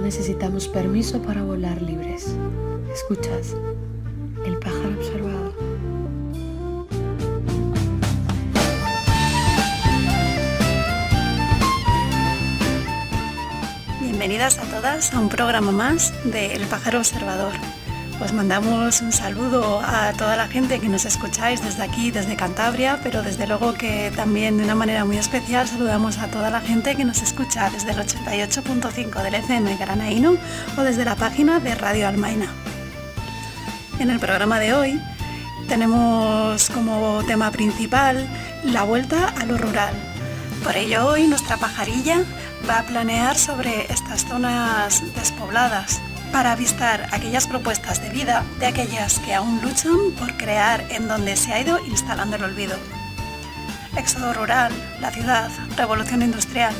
necesitamos permiso para volar libres. ¿Escuchas? El pájaro observador. Bienvenidas a todas a un programa más de El pájaro observador. Os mandamos un saludo a toda la gente que nos escucháis desde aquí, desde Cantabria, pero desde luego que también de una manera muy especial saludamos a toda la gente que nos escucha desde el 88.5 del FM Granaíno o desde la página de Radio Almaina. En el programa de hoy tenemos como tema principal la vuelta a lo rural. Por ello hoy nuestra pajarilla va a planear sobre estas zonas despobladas para avistar aquellas propuestas de vida de aquellas que aún luchan por crear en donde se ha ido instalando el olvido. Éxodo rural, la ciudad, revolución industrial.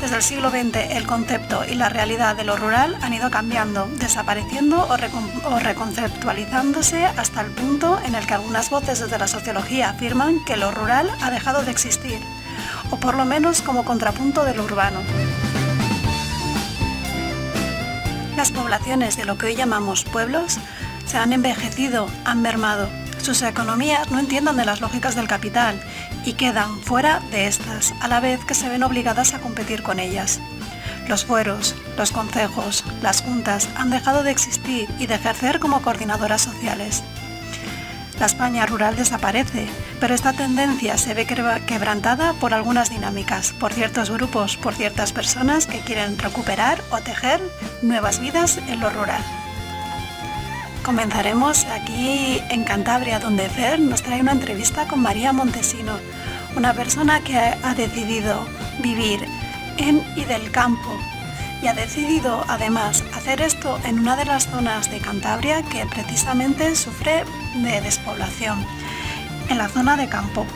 Desde el siglo XX el concepto y la realidad de lo rural han ido cambiando, desapareciendo o reconceptualizándose hasta el punto en el que algunas voces desde la sociología afirman que lo rural ha dejado de existir, o por lo menos como contrapunto de lo urbano. Las poblaciones de lo que hoy llamamos pueblos se han envejecido, han mermado. Sus economías no entienden de las lógicas del capital y quedan fuera de estas, a la vez que se ven obligadas a competir con ellas. Los fueros, los concejos, las juntas han dejado de existir y de ejercer como coordinadoras sociales. La España rural desaparece, pero esta tendencia se ve quebrantada por algunas dinámicas, por ciertos grupos, por ciertas personas que quieren recuperar o tejer nuevas vidas en lo rural. Comenzaremos aquí en Cantabria, donde Fer nos trae una entrevista con María Montesino, una persona que ha decidido vivir en y del campo y ha decidido además hacer esto en una de las zonas de Cantabria que precisamente sufre de despoblación, en la zona de Campo.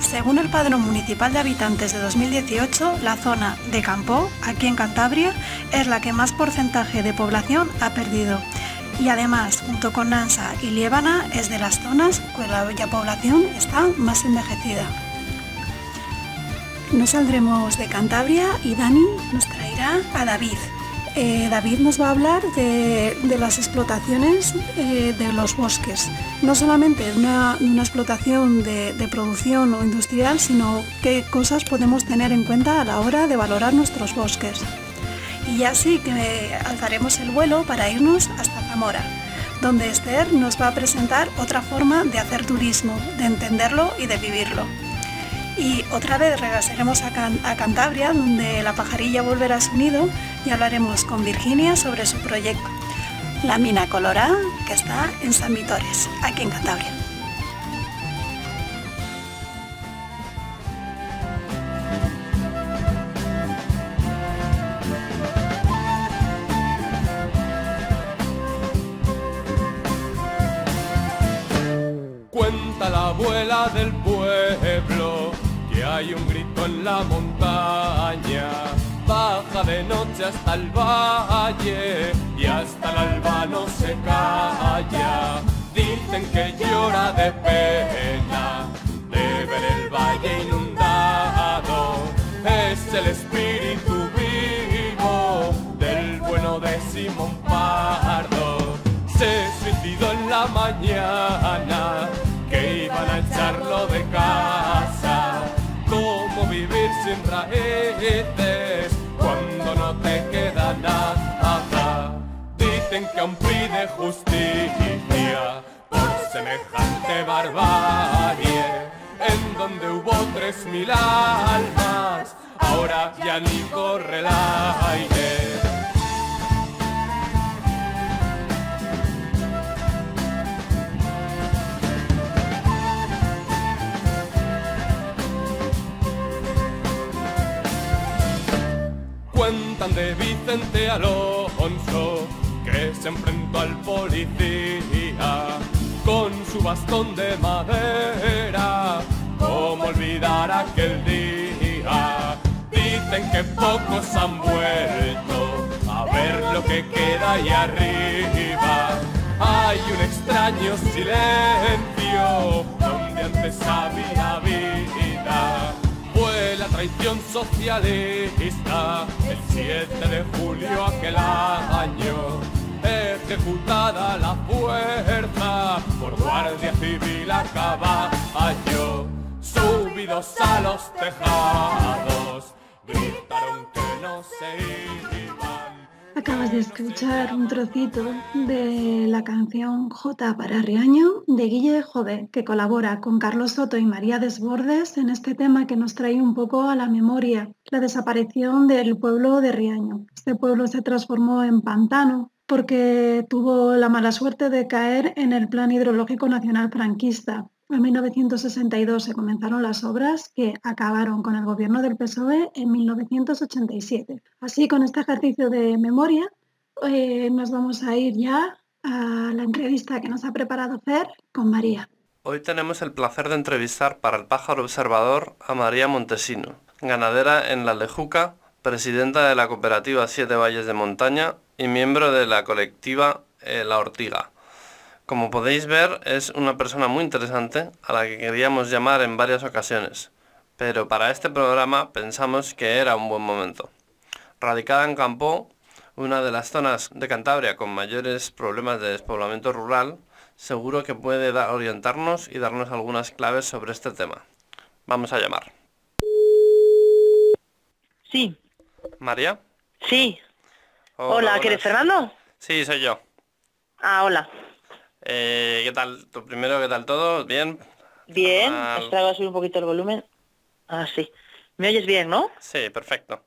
Según el Padrón Municipal de Habitantes de 2018, la zona de Campo, aquí en Cantabria, es la que más porcentaje de población ha perdido. Y además, junto con Nansa y Liébana, es de las zonas cuya población está más envejecida. Nos saldremos de Cantabria y Dani nos traerá a David. David nos va a hablar de las explotaciones de los bosques. No solamente una explotación de producción o industrial, sino qué cosas podemos tener en cuenta a la hora de valorar nuestros bosques. Y ya sí que alzaremos el vuelo para irnos hasta Zamora, donde Esther nos va a presentar otra forma de hacer turismo, de entenderlo y de vivirlo. Y otra vez regresaremos a Cantabria, donde la pajarilla volverá a su nido y hablaremos con Virginia sobre su proyecto, la Mina Colorada, que está en San Vitores, aquí en Cantabria. Cuenta la abuela del pueblo que hay un grito en la montaña, baja de noche hasta el valle y hasta el alba no se calla. Dicen que llora de pena de ver el valle inundado, es el espíritu vivo del bueno de Simón Pardo. Se suicidó en la mañana, que iban a echarlo de casa. ¿Cómo vivir sin raíces cuando no te queda nada? Dicen que aún pide justicia por semejante barbarie. En donde hubo 3000 almas, ahora ya ni corre el aire. Cuentan de Vicente Alonso, que se enfrentó al policía con su bastón de madera. ¿Cómo olvidar aquel día? Dicen que pocos han vuelto a ver lo que queda ahí arriba. Hay un extraño silencio donde antes había vida. Fue la traición socialista, el 7 de julio aquel año, ejecutada la fuerza por guardia civil a caballo, subidos a los tejados, gritaron que no se iban. Acabas de escuchar un trocito de la canción J para Riaño de Guille Jové, que colabora con Carlos Soto y María Desbordes en este tema que nos trae un poco a la memoria la desaparición del pueblo de Riaño. Este pueblo se transformó en pantano porque tuvo la mala suerte de caer en el Plan Hidrológico Nacional franquista. En 1962 se comenzaron las obras que acabaron con el gobierno del PSOE en 1987. Así, con este ejercicio de memoria, nos vamos a ir ya a la entrevista que nos ha preparado Fer con María. Hoy tenemos el placer de entrevistar para el Pájaro Observador a María Montesino, ganadera en La Lejuca, presidenta de la cooperativa Siete Valles de Montaña y miembro de la colectiva La Ortiga. Como podéis ver, es una persona muy interesante a la que queríamos llamar en varias ocasiones, pero para este programa pensamos que era un buen momento. Radicada en Campoo, una de las zonas de Cantabria con mayores problemas de despoblamiento rural, seguro que puede orientarnos y darnos algunas claves sobre este tema. Vamos a llamar. Sí. ¿María? Sí. Hola, ¿quieres Fernando? Sí, soy yo. Ah, hola. ¿Qué tal? ¿Tú primero, qué tal todo? ¿Bien? Bien, espera, voy a subir un poquito el volumen. Ah, sí. ¿Me oyes bien, no? Sí, perfecto.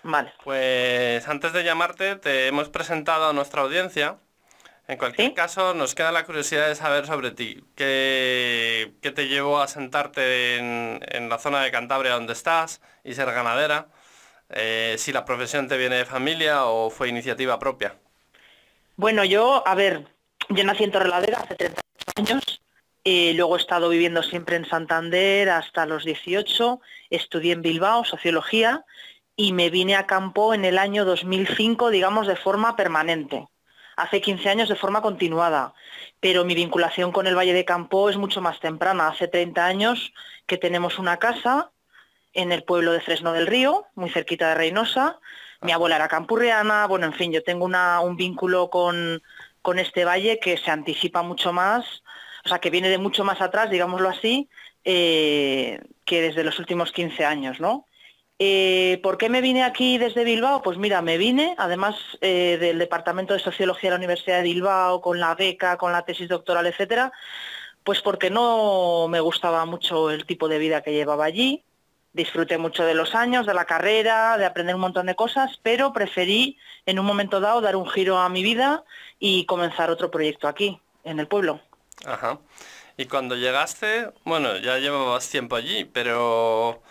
Vale. Pues antes de llamarte te hemos presentado a nuestra audiencia. En cualquier caso, nos queda la curiosidad de saber sobre ti. ¿Qué te llevó a sentarte en la zona de Cantabria donde estás y ser ganadera? Si la profesión te viene de familia o fue iniciativa propia. Bueno, yo nací en Torrelavega hace 30 años, luego he estado viviendo siempre en Santander hasta los 18, estudié en Bilbao Sociología y me vine a Campoo en el año 2005, digamos, de forma permanente. Hace 15 años de forma continuada, pero mi vinculación con el Valle de Campoo es mucho más temprana. Hace 30 años que tenemos una casa en el pueblo de Fresno del Río, muy cerquita de Reynosa. Mi abuela era campurriana, bueno, en fin, yo tengo un vínculo con este valle que se anticipa mucho más, o sea, que viene de mucho más atrás, digámoslo así, que desde los últimos 15 años, ¿no? ¿Por qué me vine aquí desde Bilbao? Pues mira, me vine, además del Departamento de Sociología de la Universidad de Bilbao, con la beca, con la tesis doctoral, etcétera, pues porque no me gustaba mucho el tipo de vida que llevaba allí. Disfruté mucho de los años, de la carrera, de aprender un montón de cosas, pero preferí en un momento dado dar un giro a mi vida y comenzar otro proyecto aquí, en el pueblo. Ajá. Y cuando llegaste, bueno, ya llevabas tiempo allí, pero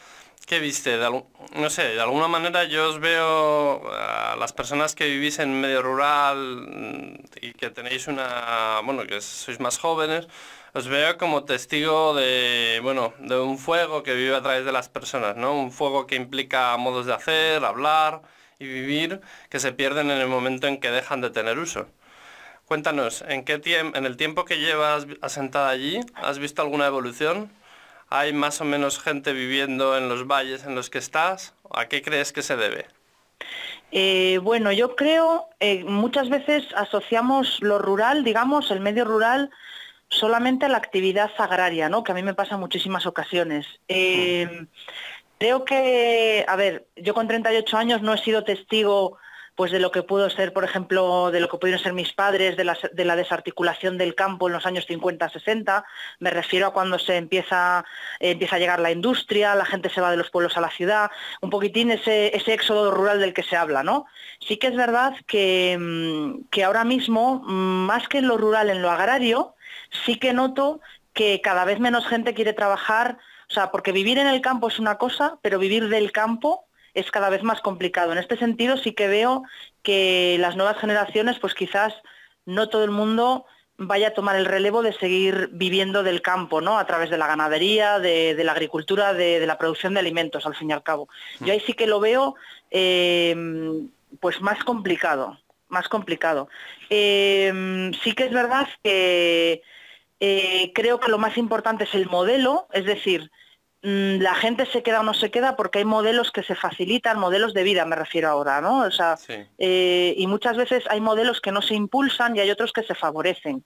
¿qué viste? No sé, de alguna manera yo os veo a las personas que vivís en medio rural y que tenéis que sois más jóvenes, os veo como testigo de un fuego que vive a través de las personas, ¿no? Un fuego que implica modos de hacer, hablar y vivir que se pierden en el momento en que dejan de tener uso. Cuéntanos, en el tiempo que llevas asentada allí, ¿has visto alguna evolución? ¿Hay más o menos gente viviendo en los valles en los que estás? ¿A qué crees que se debe? Bueno, yo creo, muchas veces asociamos lo rural, digamos, el medio rural, solamente a la actividad agraria, ¿no? Que a mí me pasa en muchísimas ocasiones. Creo que, yo con 38 años no he sido testigo pues de lo que pudo ser, por ejemplo, de lo que pudieron ser mis padres, de la desarticulación del campo en los años 50-60. Me refiero a cuando se empieza a llegar la industria, la gente se va de los pueblos a la ciudad, un poquitín ese éxodo rural del que se habla, ¿no? Sí que es verdad que ahora mismo, más que en lo rural, en lo agrario, sí que noto que cada vez menos gente quiere trabajar, o sea, porque vivir en el campo es una cosa, pero vivir del campo es cada vez más complicado. En este sentido sí que veo que las nuevas generaciones, pues quizás no todo el mundo vaya a tomar el relevo de seguir viviendo del campo, ¿no? A través de la ganadería, de la agricultura, de la producción de alimentos, al fin y al cabo. Yo ahí sí que lo veo pues más complicado. Sí que es verdad que creo que lo más importante es el modelo, es decir, la gente se queda o no se queda porque hay modelos que se facilitan, modelos de vida me refiero ahora, ¿no? O sea, Sí. y muchas veces hay modelos que no se impulsan y hay otros que se favorecen.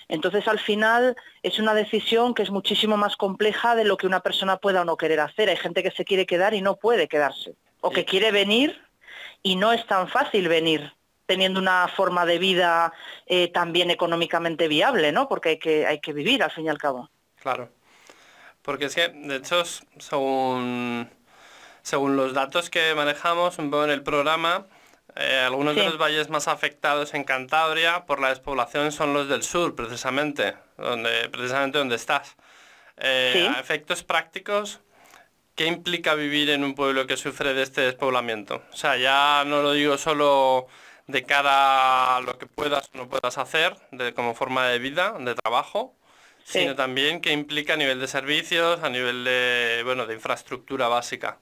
Entonces, al final, es una decisión que es muchísimo más compleja de lo que una persona pueda o no querer hacer. Hay gente que se quiere quedar y no puede quedarse. O que quiere venir y no es tan fácil venir teniendo una forma de vida también económicamente viable, ¿no? Porque hay que vivir, al fin y al cabo. Claro. Porque es que, de hecho, según los datos que manejamos un poco en el programa, algunos de los valles más afectados en Cantabria por la despoblación son los del sur, precisamente donde estás. A efectos prácticos, ¿qué implica vivir en un pueblo que sufre de este despoblamiento? O sea, ya no lo digo solo de cara a lo que puedas o no puedas hacer como forma de vida, de trabajo, sino también qué implica a nivel de servicios, a nivel de infraestructura básica.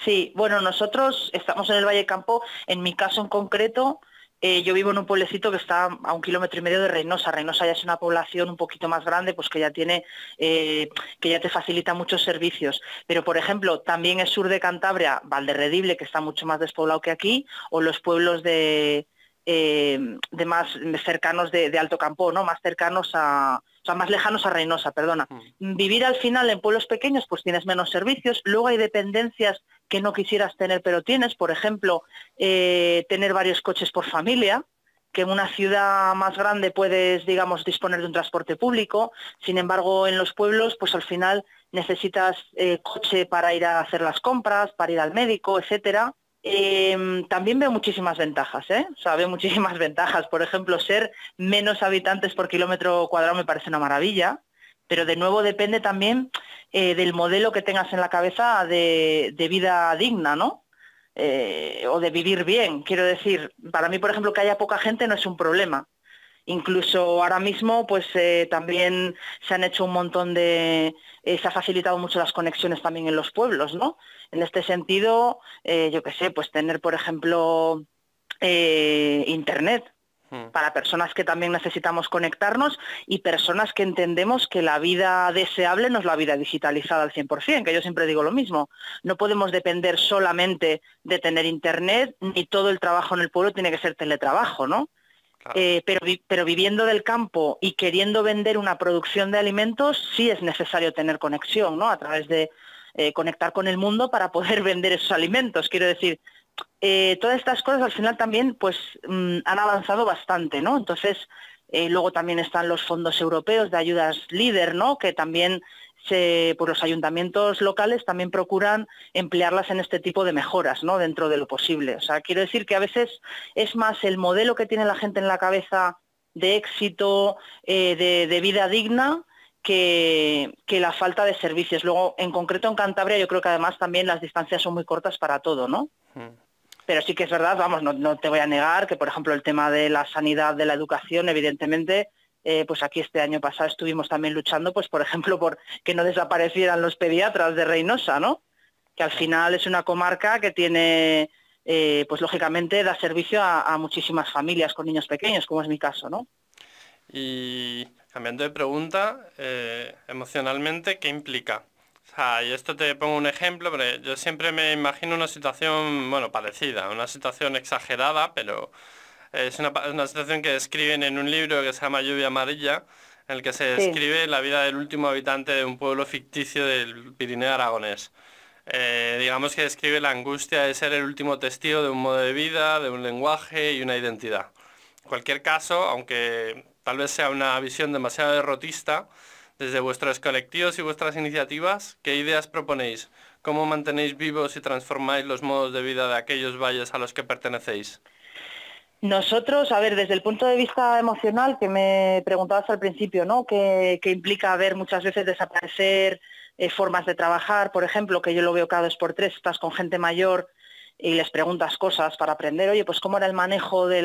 Sí, bueno, nosotros estamos en el Valle Campo, en mi caso en concreto, yo vivo en un pueblecito que está a 1,5 kilómetros de Reynosa. Reynosa ya es una población un poquito más grande, pues que ya tiene, que ya te facilita muchos servicios. Pero, por ejemplo, también es sur de Cantabria, Valderredible, que está mucho más despoblado que aquí, o los pueblos de más cercanos de Alto Campo, ¿no? Más cercanos o sea, más lejanos a Reynosa, perdona. Vivir al final en pueblos pequeños, pues tienes menos servicios. Luego hay dependencias que no quisieras tener, pero tienes. Por ejemplo, tener varios coches por familia, que en una ciudad más grande puedes, digamos, disponer de un transporte público. Sin embargo, en los pueblos, pues al final necesitas coche para ir a hacer las compras, para ir al médico, etcétera. También veo muchísimas ventajas, o sea, veo muchísimas ventajas. Por ejemplo, ser menos habitantes por kilómetro cuadrado me parece una maravilla, pero de nuevo depende también del modelo que tengas en la cabeza de vida digna, ¿no? O de vivir bien. Quiero decir, para mí, por ejemplo, que haya poca gente no es un problema. Incluso ahora mismo, pues también se han hecho un montón se ha facilitado mucho las conexiones también en los pueblos, ¿no? En este sentido, yo qué sé, pues tener, por ejemplo, internet para personas que también necesitamos conectarnos y personas que entendemos que la vida deseable no es la vida digitalizada al 100%, que yo siempre digo lo mismo. No podemos depender solamente de tener internet, ni todo el trabajo en el pueblo tiene que ser teletrabajo, ¿no? Claro. Pero viviendo del campo y queriendo vender una producción de alimentos, sí es necesario tener conexión, ¿no? A través de conectar con el mundo para poder vender esos alimentos. Quiero decir, todas estas cosas al final también pues han avanzado bastante, ¿no? Entonces, luego también están los fondos europeos de ayudas LEADER, ¿no? Que también pues los ayuntamientos locales también procuran emplearlas en este tipo de mejoras, ¿no? Dentro de lo posible. O sea, quiero decir que a veces es más el modelo que tiene la gente en la cabeza de éxito, de vida digna, que la falta de servicios. Luego, en concreto en Cantabria, yo creo que además también las distancias son muy cortas para todo, ¿no? Pero sí que es verdad, vamos, no te voy a negar que, por ejemplo, el tema de la sanidad, de la educación, evidentemente, pues aquí este año pasado estuvimos también luchando, pues por ejemplo, por que no desaparecieran los pediatras de Reynosa, ¿no? Que al final es una comarca que tiene, pues lógicamente da servicio a muchísimas familias con niños pequeños, como es mi caso, ¿no? Y cambiando de pregunta, emocionalmente, ¿qué implica? O sea, y esto te pongo un ejemplo, pero yo siempre me imagino una situación, bueno, parecida, una situación exagerada, pero es una situación que describen en un libro que se llama Lluvia Amarilla, en el que se describe la vida del último habitante de un pueblo ficticio del Pirineo aragonés. Digamos que describe la angustia de ser el último testigo de un modo de vida, de un lenguaje y una identidad. En cualquier caso, aunque tal vez sea una visión demasiado derrotista, desde vuestros colectivos y vuestras iniciativas, ¿qué ideas proponéis? ¿Cómo mantenéis vivos y transformáis los modos de vida de aquellos valles a los que pertenecéis? Nosotros, a ver, desde el punto de vista emocional, que me preguntabas al principio, ¿no? Que implica ver muchas veces desaparecer formas de trabajar, por ejemplo, que yo lo veo cada 2 por 3, estás con gente mayor y les preguntas cosas para aprender, oye, pues cómo era el manejo de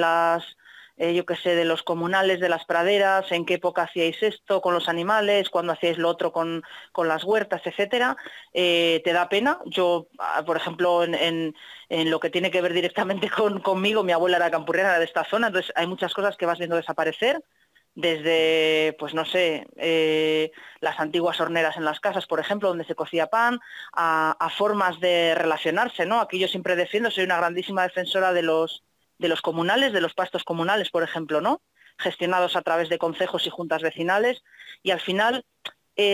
yo qué sé, de los comunales, de las praderas, en qué época hacíais esto con los animales, cuándo hacíais lo otro con las huertas, etcétera, te da pena. Yo, por ejemplo, en lo que tiene que ver directamente conmigo, mi abuela era campurriana, era de esta zona, entonces hay muchas cosas que vas viendo desaparecer. desde, pues no sé, las antiguas horneras en las casas, por ejemplo, donde se cocía pan, a formas de relacionarse, ¿no? Aquí yo siempre defiendo, soy una grandísima defensora de los comunales, de los pastos comunales, por ejemplo, ¿no? Gestionados a través de concejos y juntas vecinales, y al final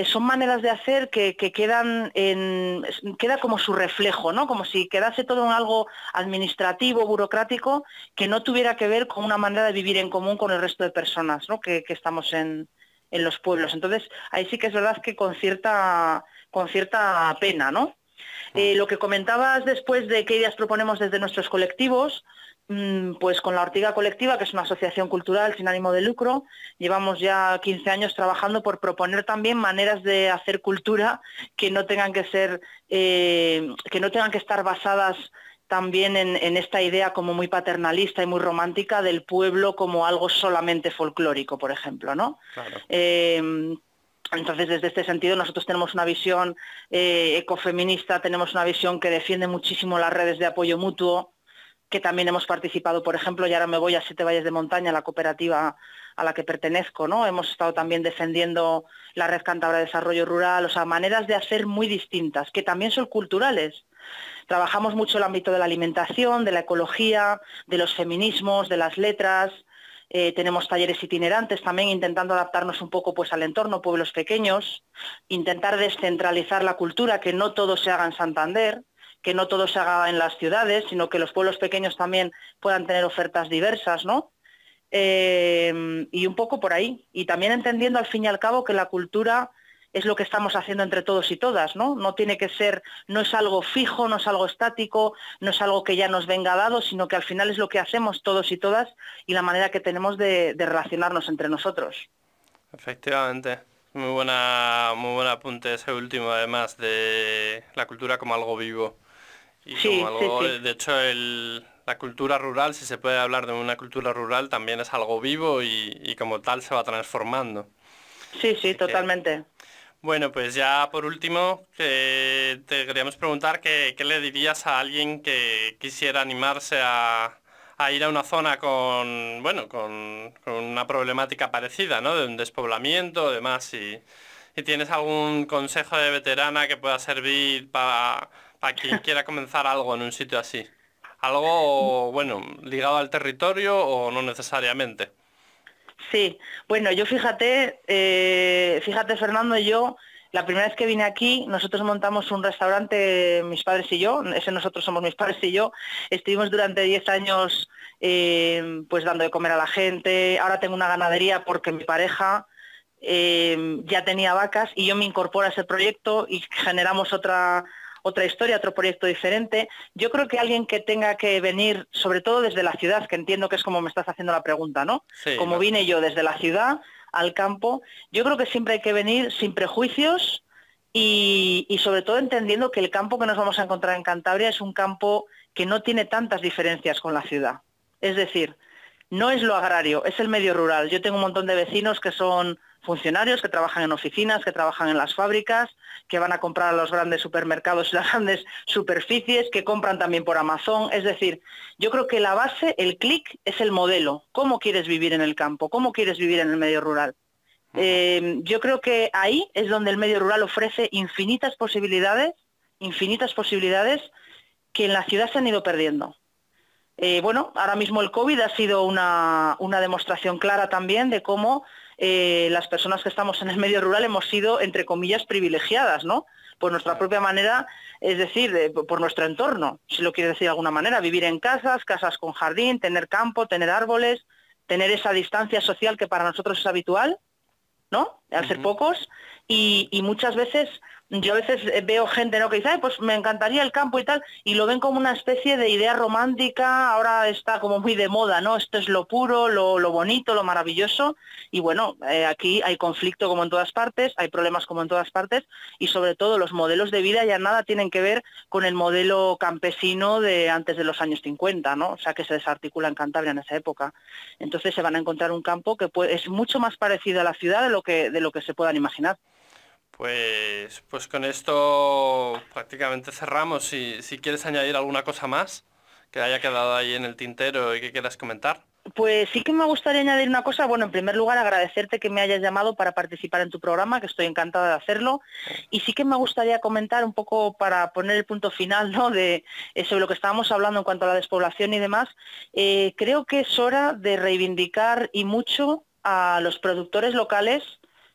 son maneras de hacer que queda como su reflejo, ¿no? Como si quedase todo en algo administrativo, burocrático, que no tuviera que ver con una manera de vivir en común con el resto de personas, ¿no? que estamos en los pueblos. Entonces, ahí sí que es verdad que con cierta pena, ¿no? Lo que comentabas después de qué ideas proponemos desde nuestros colectivos, pues con la Ortiga Colectiva, que es una asociación cultural sin ánimo de lucro, llevamos ya 15 años trabajando por proponer también maneras de hacer cultura que no tengan que ser, que no tengan que estar basadas también en esta idea como muy paternalista y muy romántica del pueblo como algo solamente folclórico, por ejemplo, ¿no? Claro. Entonces, desde este sentido, nosotros tenemos una visión ecofeminista, tenemos una visión que defiende muchísimo las redes de apoyo mutuo, que también hemos participado, por ejemplo, y ahora me voy a Siete Valles de Montaña, la cooperativa a la que pertenezco, ¿no? Hemos estado también defendiendo la Red Cántabra de Desarrollo Rural, o sea, maneras de hacer muy distintas, que también son culturales. Trabajamos mucho el ámbito de la alimentación, de la ecología, de los feminismos, de las letras. Tenemos talleres itinerantes también, intentando adaptarnos un poco pues al entorno, pueblos pequeños, intentar descentralizar la cultura, que no todo se haga en Santander, que no todo se haga en las ciudades, sino que los pueblos pequeños también puedan tener ofertas diversas, ¿no? Y un poco por ahí. Y también entendiendo al fin y al cabo que la cultura es lo que estamos haciendo entre todos y todas, ¿no? No tiene que ser, no es algo fijo, no es algo estático, no es algo que ya nos venga dado, sino que al final es lo que hacemos todos y todas y la manera que tenemos de relacionarnos entre nosotros. Efectivamente. Muy buen apunte ese último, además, de la cultura como algo vivo. Y Sí, como algo, sí. de hecho, la cultura rural, si se puede hablar de una cultura rural, también es algo vivo y como tal se va transformando. Sí, Así que, totalmente. bueno, pues ya por último, que te queríamos preguntar qué le dirías a alguien que quisiera animarse a ir a una zona con una problemática parecida, ¿no? De un despoblamiento, demás, y tienes algún consejo de veterana que pueda servir para quien quiera comenzar algo en un sitio así. Algo, bueno, ligado al territorio o no necesariamente. Sí, bueno, yo fíjate, Fernando, yo la primera vez que vine aquí, nosotros montamos un restaurante, mis padres y yo, ese nosotros somos mis padres y yo, estuvimos durante 10 años pues dando de comer a la gente, ahora tengo una ganadería porque mi pareja ya tenía vacas y yo me incorporo a ese proyecto y generamos otra historia, otro proyecto diferente. Yo creo que alguien que tenga que venir, sobre todo desde la ciudad, que entiendo que es como me estás haciendo la pregunta, ¿no? Sí, Como vine yo desde la ciudad al campo, yo creo que siempre hay que venir sin prejuicios y sobre todo entendiendo que el campo que nos vamos a encontrar en Cantabria es un campo que no tiene tantas diferencias con la ciudad. Es decir, no es lo agrario, es el medio rural. Yo tengo un montón de vecinos que son funcionarios, que trabajan en oficinas, que trabajan en las fábricas, que van a comprar a los grandes supermercados y las grandes superficies, que compran también por Amazon. Es decir, yo creo que la base, el clic, es el modelo. ¿Cómo quieres vivir en el campo? ¿Cómo quieres vivir en el medio rural? Yo creo que ahí es donde el medio rural ofrece infinitas posibilidades que en la ciudad se han ido perdiendo. Bueno, ahora mismo el COVID ha sido una demostración clara también de cómo las personas que estamos en el medio rural hemos sido, entre comillas, privilegiadas, ¿no? Por nuestra propia manera, es decir, por nuestro entorno, si lo quiere decir de alguna manera, vivir en casas con jardín, tener campo, tener árboles, tener esa distancia social que para nosotros es habitual, ¿no? Al ser pocos, y muchas veces, yo a veces veo gente, ¿no?, que dice, pues me encantaría el campo y tal, y lo ven como una especie de idea romántica, ahora está como muy de moda, ¿no? Esto es lo puro, lo bonito, lo maravilloso, y bueno, aquí hay conflicto como en todas partes, hay problemas como en todas partes, y sobre todo los modelos de vida ya nada tienen que ver con el modelo campesino de antes de los años 50, ¿no? O sea, que se desarticula en Cantabria en esa época. Entonces se van a encontrar un campo que es mucho más parecido a la ciudad de lo que se puedan imaginar. Pues con esto prácticamente cerramos. Si quieres añadir alguna cosa más que haya quedado ahí en el tintero y que quieras comentar. Pues sí que me gustaría añadir una cosa. Bueno, en primer lugar, agradecerte que me hayas llamado para participar en tu programa, que estoy encantada de hacerlo. Y sí que me gustaría comentar un poco para poner el punto final, ¿no?, de sobre lo que estábamos hablando en cuanto a la despoblación y demás. Creo que es hora de reivindicar y mucho a los productores locales.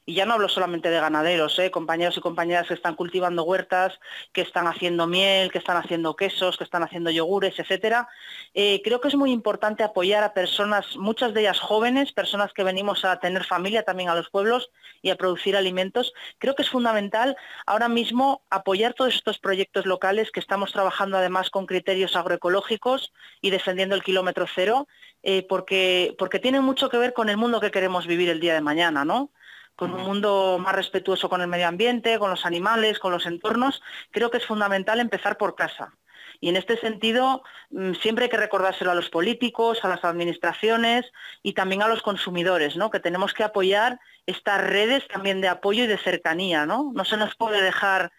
Y ya no hablo solamente de ganaderos, compañeros y compañeras que están cultivando huertas, que están haciendo miel, que están haciendo quesos, que están haciendo yogures, etcétera. Creo que es muy importante apoyar a personas, muchas de ellas jóvenes, personas que venimos a tener familia también a los pueblos y a producir alimentos. Creo que es fundamental ahora mismo apoyar todos estos proyectos locales que estamos trabajando además con criterios agroecológicos y defendiendo el kilómetro cero, porque tienen mucho que ver con el mundo que queremos vivir el día de mañana, ¿no? Con un mundo más respetuoso con el medio ambiente, con los animales, con los entornos. Creo que es fundamental empezar por casa. Y en este sentido, siempre hay que recordárselo a los políticos, a las administraciones y también a los consumidores, ¿no?, que tenemos que apoyar estas redes también de apoyo y de cercanía, ¿no? No se nos puede dejar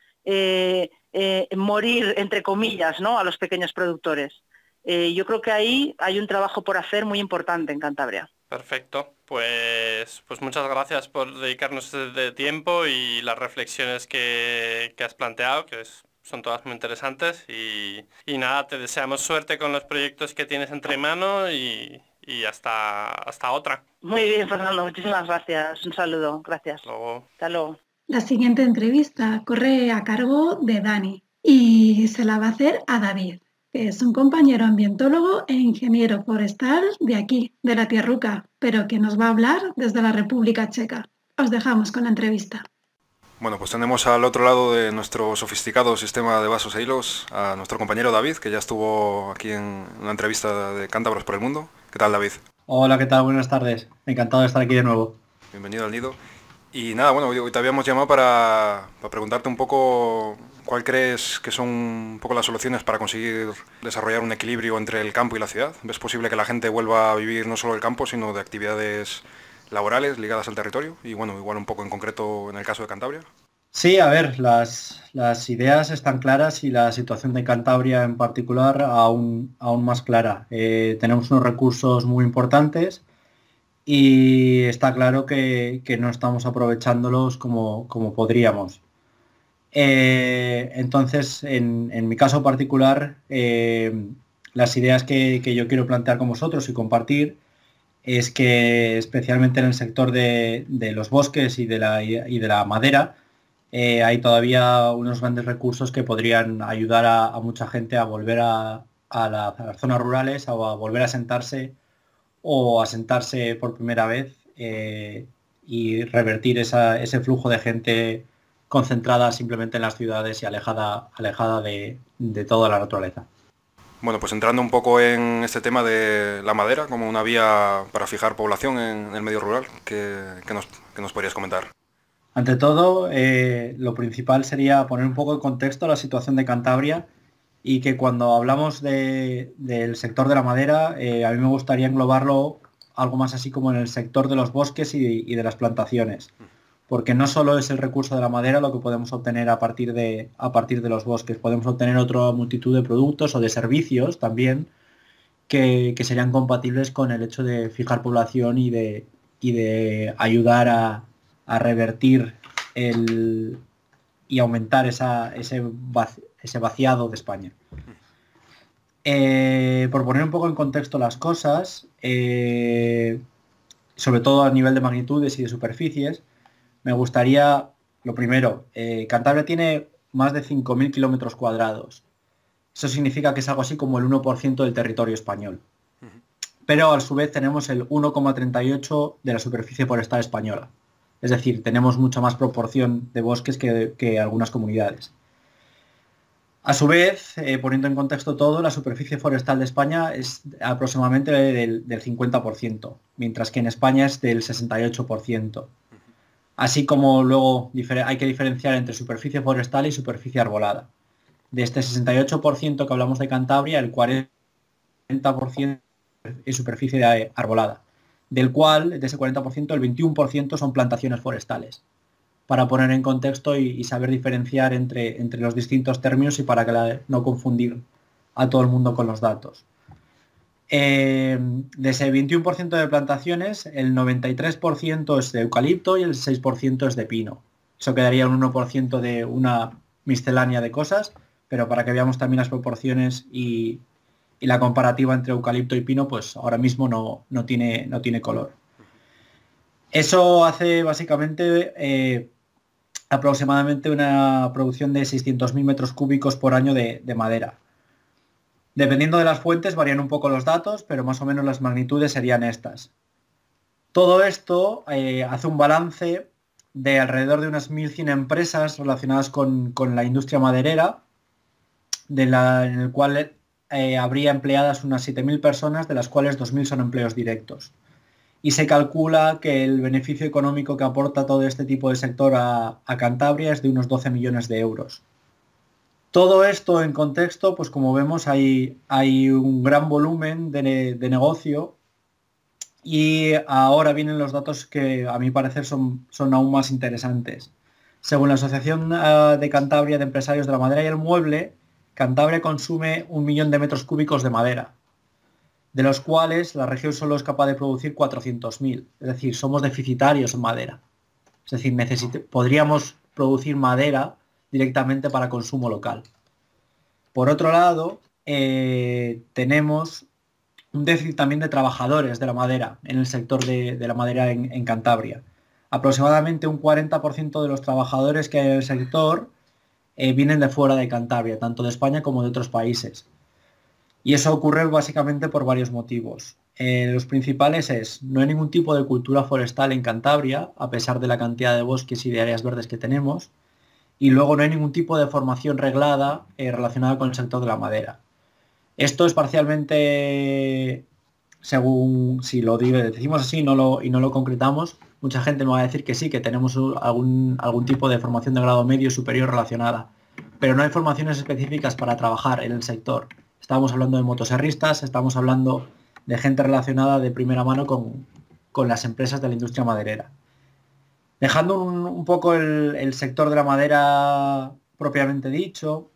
morir, entre comillas, ¿no?, a los pequeños productores. Yo creo que ahí hay un trabajo por hacer muy importante en Cantabria. Perfecto, pues muchas gracias por dedicarnos este tiempo y las reflexiones que has planteado, son todas muy interesantes y nada, te deseamos suerte con los proyectos que tienes entre manos y hasta otra. Muy bien, Fernando, muchísimas gracias. Un saludo, gracias. Hasta luego. La siguiente entrevista corre a cargo de Dani y se la va a hacer a David, que es un compañero ambientólogo e ingeniero forestal de aquí, de la Tierruca, pero que nos va a hablar desde la República Checa. Os dejamos con la entrevista. Bueno, pues tenemos al otro lado de nuestro sofisticado sistema de vasos e hilos a nuestro compañero David, que ya estuvo aquí en una entrevista de Cántabros por el Mundo. ¿Qué tal, David? Hola, ¿qué tal? Buenas tardes. Encantado de estar aquí de nuevo. Bienvenido al nido. Y nada, bueno, hoy te habíamos llamado para preguntarte un poco cuál crees que son un poco las soluciones para conseguir desarrollar un equilibrio entre el campo y la ciudad. ¿Ves posible que la gente vuelva a vivir no solo del campo, sino de actividades laborales ligadas al territorio? Y bueno, igual un poco en concreto en el caso de Cantabria. Sí, a ver, las ideas están claras y la situación de Cantabria en particular aún más clara. Tenemos unos recursos muy importantes y está claro que no estamos aprovechándolos como podríamos. Entonces, en mi caso particular, las ideas que yo quiero plantear con vosotros y compartir es que especialmente en el sector de los bosques y de la madera hay todavía unos grandes recursos que podrían ayudar a mucha gente a volver a las zonas rurales o a volver a asentarse o asentarse por primera vez y revertir ese flujo de gente concentrada simplemente en las ciudades y alejada de toda la naturaleza. Bueno, pues entrando un poco en este tema de la madera como una vía para fijar población en el medio rural, ¿qué nos podrías comentar? Ante todo, lo principal sería poner un poco en contexto la situación de Cantabria y que cuando hablamos del sector de la madera, a mí me gustaría englobarlo algo más así como en el sector de los bosques y de las plantaciones. Porque no solo es el recurso de la madera lo que podemos obtener a partir de los bosques, podemos obtener otra multitud de productos o de servicios también que serían compatibles con el hecho de fijar población y de ayudar a revertir y aumentar ese vaciado de España. Por poner un poco en contexto las cosas, sobre todo a nivel de magnitudes y de superficies, me gustaría, lo primero, Cantabria tiene más de 5.000 kilómetros cuadrados. Eso significa que es algo así como el 1% del territorio español. Pero a su vez tenemos el 1,38 de la superficie forestal española. Es decir, tenemos mucha más proporción de bosques que algunas comunidades. A su vez, poniendo en contexto todo, la superficie forestal de España es aproximadamente del 50%, mientras que en España es del 68%. Así como luego hay que diferenciar entre superficie forestal y superficie arbolada. De este 68% que hablamos de Cantabria, el 40% es superficie arbolada, del cual, de ese 40%, el 21% son plantaciones forestales, para poner en contexto y saber diferenciar entre los distintos términos y para no confundir a todo el mundo con los datos. De ese 21% de plantaciones, el 93% es de eucalipto y el 6% es de pino. Eso quedaría un 1% de una miscelánea de cosas, pero para que veamos también las proporciones y la comparativa entre eucalipto y pino, pues ahora mismo no tiene color. Eso hace básicamente aproximadamente una producción de 600.000 metros cúbicos por año de madera. Dependiendo de las fuentes varían un poco los datos, pero más o menos las magnitudes serían estas. Todo esto hace un balance de alrededor de unas 1.100 empresas relacionadas con la industria maderera, en el cual habría empleadas unas 7.000 personas, de las cuales 2.000 son empleos directos. Y se calcula que el beneficio económico que aporta todo este tipo de sector a Cantabria es de unos 12 millones de euros. Todo esto en contexto, pues como vemos hay un gran volumen de negocio, y ahora vienen los datos que a mi parecer son aún más interesantes. Según la Asociación de Cantabria de Empresarios de la Madera y el Mueble, Cantabria consume 1 millón de metros cúbicos de madera, de los cuales la región solo es capaz de producir 400.000. Es decir, somos deficitarios en madera. Es decir, podríamos producir madera directamente para consumo local. Por otro lado, tenemos un déficit también de trabajadores de la madera en el sector de la madera en Cantabria. Aproximadamente un 40% de los trabajadores que hay en el sector vienen de fuera de Cantabria, tanto de España como de otros países. Y eso ocurre básicamente por varios motivos. Los principales es, no hay ningún tipo de cultura forestal en Cantabria, a pesar de la cantidad de bosques y de áreas verdes que tenemos. Y luego no hay ningún tipo de formación reglada relacionada con el sector de la madera. Esto es parcialmente, según si lo decimos así y no lo concretamos, mucha gente me va a decir que sí, que tenemos algún tipo de formación de grado medio superior relacionada. Pero no hay formaciones específicas para trabajar en el sector. Estamos hablando de motoserristas, estamos hablando de gente relacionada de primera mano con las empresas de la industria maderera. Dejando un poco el sector de la madera propiamente dicho,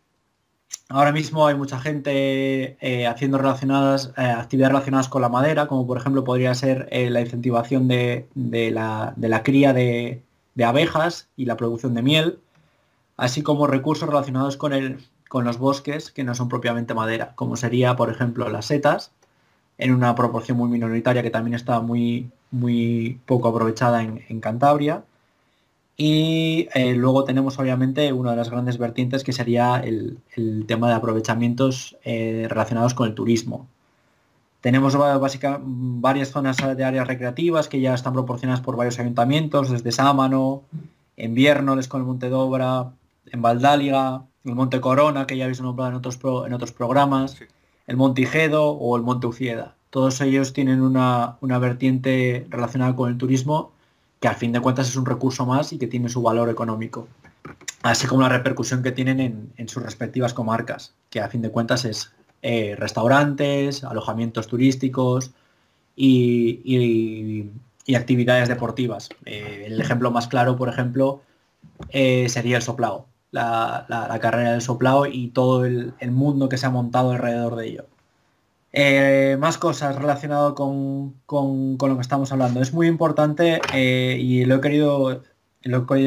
ahora mismo hay mucha gente haciendo actividades relacionadas con la madera, como por ejemplo podría ser la incentivación de la cría de abejas y la producción de miel, así como recursos relacionados con los bosques que no son propiamente madera, como sería por ejemplo las setas, en una proporción muy minoritaria que también está muy poco aprovechada en Cantabria. Y luego tenemos obviamente una de las grandes vertientes, que sería el tema de aprovechamientos relacionados con el turismo. Tenemos varias zonas de áreas recreativas que ya están proporcionadas por varios ayuntamientos, desde Sámano, en Viérnoles con el Monte Dobra, en Valdáliga, el Monte Corona, que ya habéis nombrado en otros programas, sí, el Monte Ijedo o el Monte Ucieda. Todos ellos tienen una vertiente relacionada con el turismo, que al fin de cuentas es un recurso más y que tiene su valor económico, así como la repercusión que tienen en sus respectivas comarcas, que a fin de cuentas es restaurantes, alojamientos turísticos y actividades deportivas. El ejemplo más claro, por ejemplo, sería el soplao, la carrera del soplao y todo el mundo que se ha montado alrededor de ello. Más cosas relacionadas con lo que estamos hablando. Es muy importante y lo he querido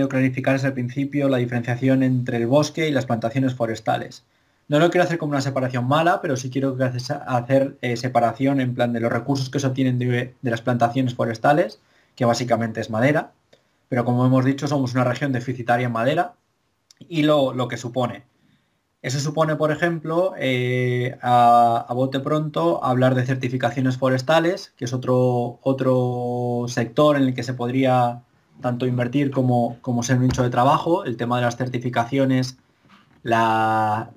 clarificar desde el principio, la diferenciación entre el bosque y las plantaciones forestales. No lo quiero hacer como una separación mala, pero sí quiero hacer separación en plan de los recursos que se obtienen de las plantaciones forestales, que básicamente es madera, pero como hemos dicho somos una región deficitaria en madera, y lo que supone. Eso supone, por ejemplo, a bote pronto, hablar de certificaciones forestales, que es otro sector en el que se podría tanto invertir como ser un nicho de trabajo. El tema de las certificaciones, la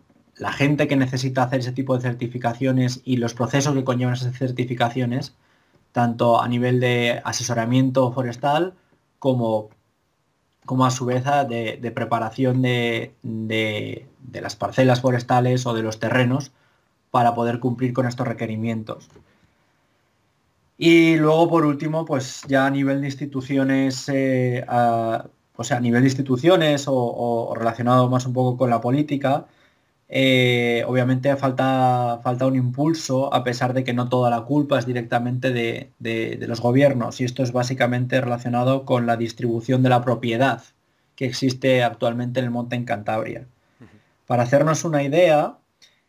gente que necesita hacer ese tipo de certificaciones y los procesos que conllevan esas certificaciones, tanto a nivel de asesoramiento forestal como a su vez de preparación de las parcelas forestales o de los terrenos para poder cumplir con estos requerimientos. Y luego, por último, pues ya a nivel de instituciones, o relacionado más un poco con la política, obviamente falta un impulso, a pesar de que no toda la culpa es directamente de los gobiernos, y esto es básicamente relacionado con la distribución de la propiedad que existe actualmente en el monte en Cantabria. Para hacernos una idea,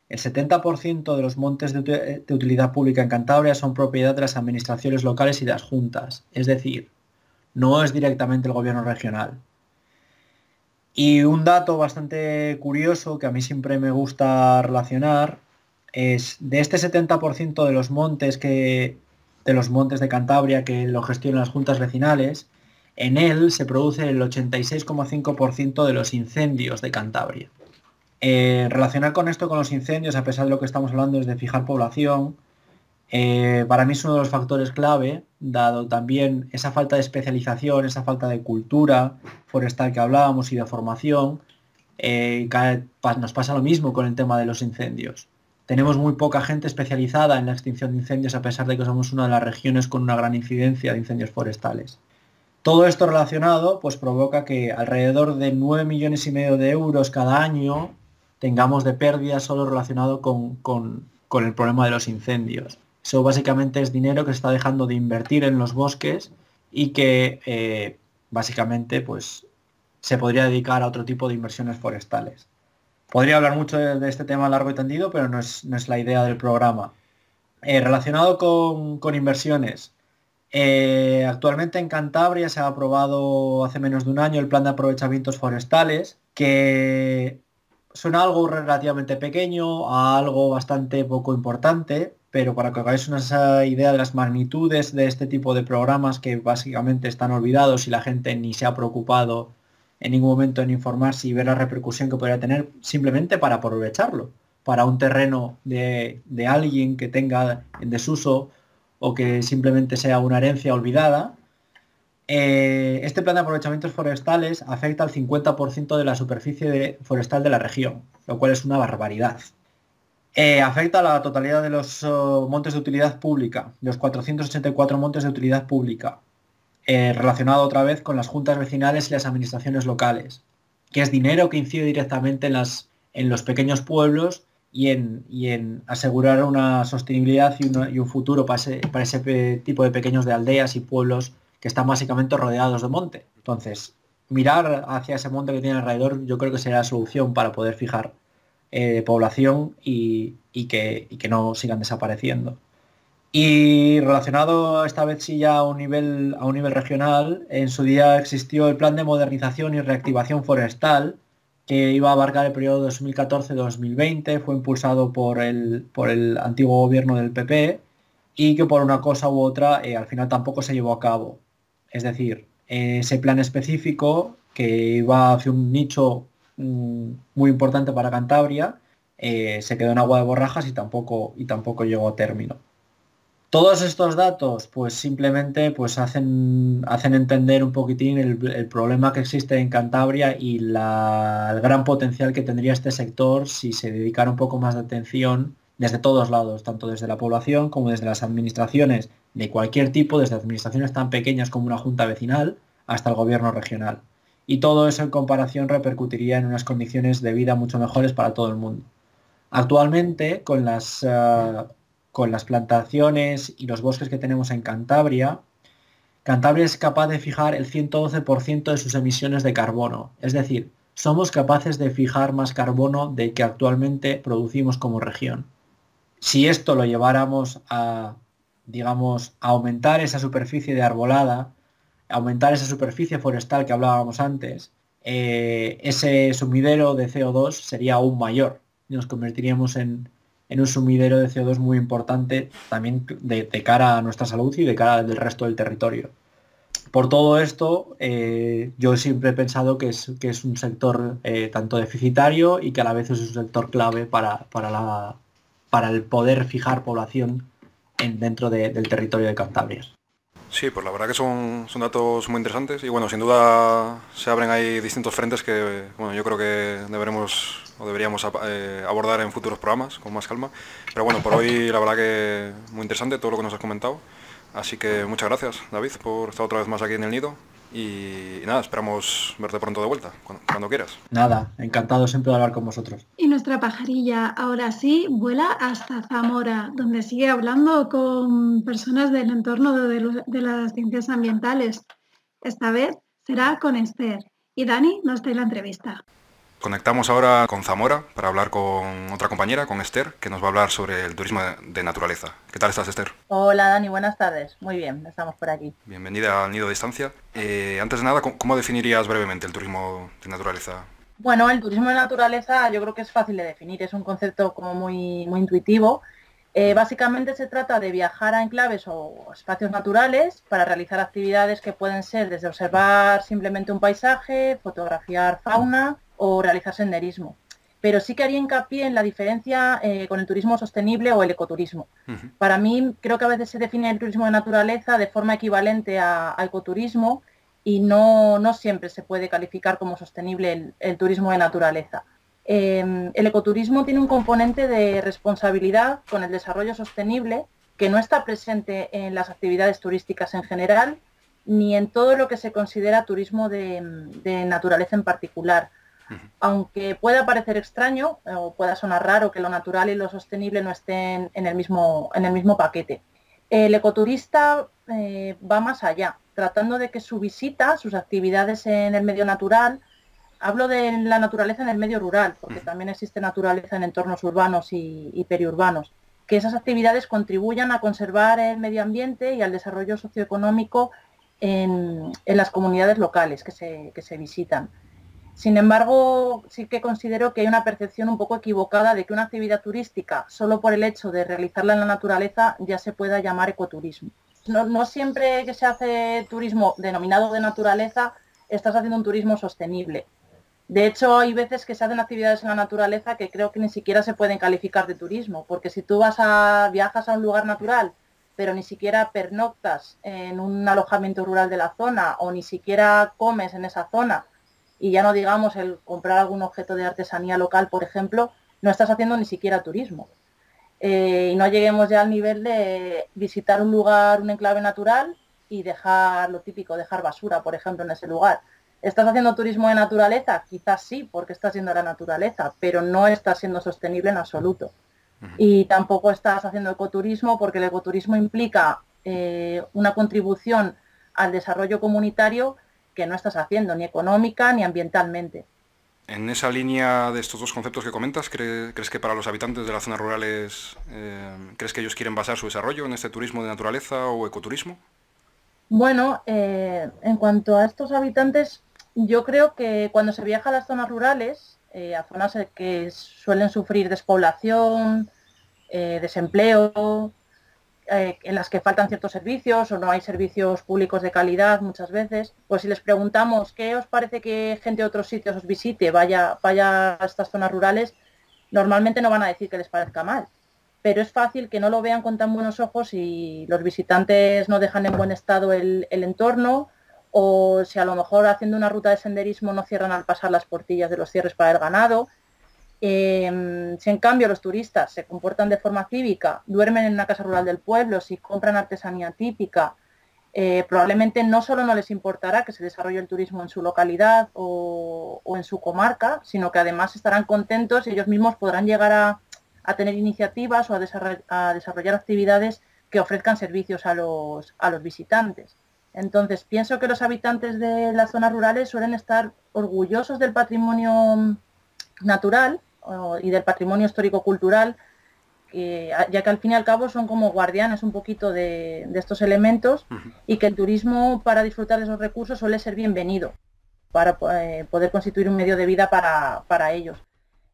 el 70% de los montes de utilidad pública en Cantabria son propiedad de las administraciones locales y de las juntas, es decir, no es directamente el gobierno regional. Y un dato bastante curioso que a mí siempre me gusta relacionar es de este 70% de los montes de Cantabria que lo gestionan las juntas vecinales, en él se produce el 86,5% de los incendios de Cantabria. Relacionar con esto con los incendios, a pesar de lo que estamos hablando es de fijar población, para mí es uno de los factores clave, dado también esa falta de especialización, esa falta de cultura forestal que hablábamos y de formación. Nos pasa lo mismo con el tema de los incendios. Tenemos muy poca gente especializada en la extinción de incendios, a pesar de que somos una de las regiones con una gran incidencia de incendios forestales. Todo esto relacionado pues provoca que alrededor de 9,5 millones de euros cada año tengamos de pérdida solo relacionado con el problema de los incendios. Eso básicamente es dinero que se está dejando de invertir en los bosques y que básicamente pues se podría dedicar a otro tipo de inversiones forestales. Podría hablar mucho de este tema largo y tendido, pero no es la idea del programa. Relacionado con inversiones, actualmente en Cantabria se ha aprobado hace menos de un año el plan de aprovechamientos forestales, que suena algo relativamente pequeño a algo bastante poco importante, pero para que hagáis una idea de las magnitudes de este tipo de programas que básicamente están olvidados y la gente ni se ha preocupado en ningún momento en informarse y ver la repercusión que podría tener simplemente para aprovecharlo, para un terreno de alguien que tenga en desuso o que simplemente sea una herencia olvidada. Este plan de aprovechamientos forestales afecta al 50% de la superficie forestal de la región, lo cual es una barbaridad. Afecta a la totalidad de los montes de utilidad pública, los 484 montes de utilidad pública, relacionado otra vez con las juntas vecinales y las administraciones locales, que es dinero que incide directamente en los pequeños pueblos y en asegurar una sostenibilidad y un futuro para ese tipo de pequeños de aldeas y pueblos que están básicamente rodeados de monte. Entonces, mirar hacia ese monte que tiene alrededor yo creo que será la solución para poder fijar población y que no sigan desapareciendo. Y relacionado esta vez sí ya a un nivel regional, en su día existió el plan de modernización y reactivación forestal que iba a abarcar el periodo 2014-2020, fue impulsado por el antiguo gobierno del PP y que por una cosa u otra al final tampoco se llevó a cabo. Es decir, ese plan específico que iba hacia un nicho muy importante para Cantabria se quedó en agua de borrajas y tampoco llegó a término. Todos estos datos pues simplemente pues hacen entender un poquitín el problema que existe en Cantabria y el gran potencial que tendría este sector si se dedicara un poco más de atención desde todos lados, tanto desde la población como desde las administraciones de cualquier tipo, desde administraciones tan pequeñas como una junta vecinal hasta el gobierno regional. Y todo eso en comparación repercutiría en unas condiciones de vida mucho mejores para todo el mundo. Actualmente, con las plantaciones y los bosques que tenemos en Cantabria, Cantabria es capaz de fijar el 112% de sus emisiones de carbono. Es decir, somos capaces de fijar más carbono del que actualmente producimos como región. Si esto lo lleváramos a aumentar esa superficie de arbolada, aumentar esa superficie forestal que hablábamos antes, ese sumidero de CO2 sería aún mayor. Nos convertiríamos en un sumidero de CO2 muy importante también de cara a nuestra salud y de cara al resto del territorio. Por todo esto, yo siempre he pensado que es un sector tanto deficitario y que a la vez es un sector clave para el poder fijar población dentro del territorio de Cantabria. Sí, pues la verdad que son datos muy interesantes y bueno, sin duda se abren ahí distintos frentes que bueno, yo creo que deberíamos abordar en futuros programas con más calma. Pero bueno, por hoy la verdad que muy interesante todo lo que nos has comentado. Así que muchas gracias, David, por estar otra vez más aquí en El Nido. Y nada, esperamos verte pronto de vuelta, cuando quieras. Nada, encantado siempre de hablar con vosotros. Y nuestra pajarilla ahora sí vuela hasta Zamora, donde sigue hablando con personas del entorno de las ciencias ambientales. Esta vez será con Esther. Y Dani nos trae la entrevista. Conectamos ahora con Zamora para hablar con otra compañera, con Esther, que nos va a hablar sobre el turismo de naturaleza. ¿Qué tal estás, Esther? Hola Dani, buenas tardes. Muy bien, estamos por aquí. Bienvenida al Nido de Distancia. Antes de nada, ¿cómo definirías brevemente el turismo de naturaleza? Bueno, el turismo de naturaleza yo creo que es fácil de definir, es un concepto como muy intuitivo. Básicamente se trata de viajar a enclaves o espacios naturales para realizar actividades que pueden ser desde observar simplemente un paisaje, fotografiar fauna o realizar senderismo. Pero sí que haría hincapié en la diferencia con el turismo sostenible o el ecoturismo. Para mí creo que a veces se define el turismo de naturaleza de forma equivalente a ecoturismo y no siempre se puede calificar como sostenible el turismo de naturaleza. El ecoturismo tiene un componente de responsabilidad con el desarrollo sostenible que no está presente en las actividades turísticas en general ni en todo lo que se considera turismo de naturaleza en particular. Aunque pueda parecer extraño o pueda sonar raro que lo natural y lo sostenible no estén en el mismo paquete. El ecoturista va más allá, tratando de que su visita, sus actividades en el medio natural, hablo de la naturaleza en el medio rural, porque también existe naturaleza en entornos urbanos y periurbanos, que esas actividades contribuyan a conservar el medio ambiente y al desarrollo socioeconómico en las comunidades locales que se visitan. Sin embargo, sí que considero que hay una percepción un poco equivocada de que una actividad turística, solo por el hecho de realizarla en la naturaleza, ya se pueda llamar ecoturismo. No siempre que se hace turismo denominado de naturaleza, estás haciendo un turismo sostenible. De hecho, hay veces que se hacen actividades en la naturaleza que creo que ni siquiera se pueden calificar de turismo, porque si tú viajas a un lugar natural, pero ni siquiera pernoctas en un alojamiento rural de la zona o ni siquiera comes en esa zona, y ya no digamos el comprar algún objeto de artesanía local, por ejemplo, no estás haciendo ni siquiera turismo. Y no lleguemos ya al nivel de visitar un lugar, un enclave natural y dejar lo típico, dejar basura, por ejemplo, en ese lugar. ¿Estás haciendo turismo de naturaleza? Quizás sí, porque estás yendo a la naturaleza, pero no estás siendo sostenible en absoluto. Y tampoco estás haciendo ecoturismo, porque el ecoturismo implica una contribución al desarrollo comunitario que no estás haciendo, ni económica ni ambientalmente. En esa línea de estos dos conceptos que comentas, ¿crees que para los habitantes de las zonas rurales, crees que ellos quieren basar su desarrollo en este turismo de naturaleza o ecoturismo? Bueno, en cuanto a estos habitantes, yo creo que cuando se viaja a las zonas rurales, a zonas que suelen sufrir despoblación, desempleo, en las que faltan ciertos servicios o no hay servicios públicos de calidad muchas veces, pues si les preguntamos qué os parece que gente de otros sitios os visite, vaya a estas zonas rurales, normalmente no van a decir que les parezca mal. Pero es fácil que no lo vean con tan buenos ojos si los visitantes no dejan en buen estado el entorno, o si a lo mejor haciendo una ruta de senderismo no cierran al pasar las portillas de los cierres para el ganado. Si en cambio los turistas se comportan de forma cívica, duermen en una casa rural del pueblo, si compran artesanía típica, probablemente no solo no les importará que se desarrolle el turismo en su localidad o en su comarca, sino que además estarán contentos y ellos mismos podrán llegar a tener iniciativas o a desarrollar actividades que ofrezcan servicios a los visitantes. Entonces, pienso que los habitantes de las zonas rurales suelen estar orgullosos del patrimonio natural y del patrimonio histórico-cultural, ya que al fin y al cabo son como guardianes un poquito de estos elementos, y que el turismo para disfrutar de esos recursos suele ser bienvenido para poder constituir un medio de vida para ellos.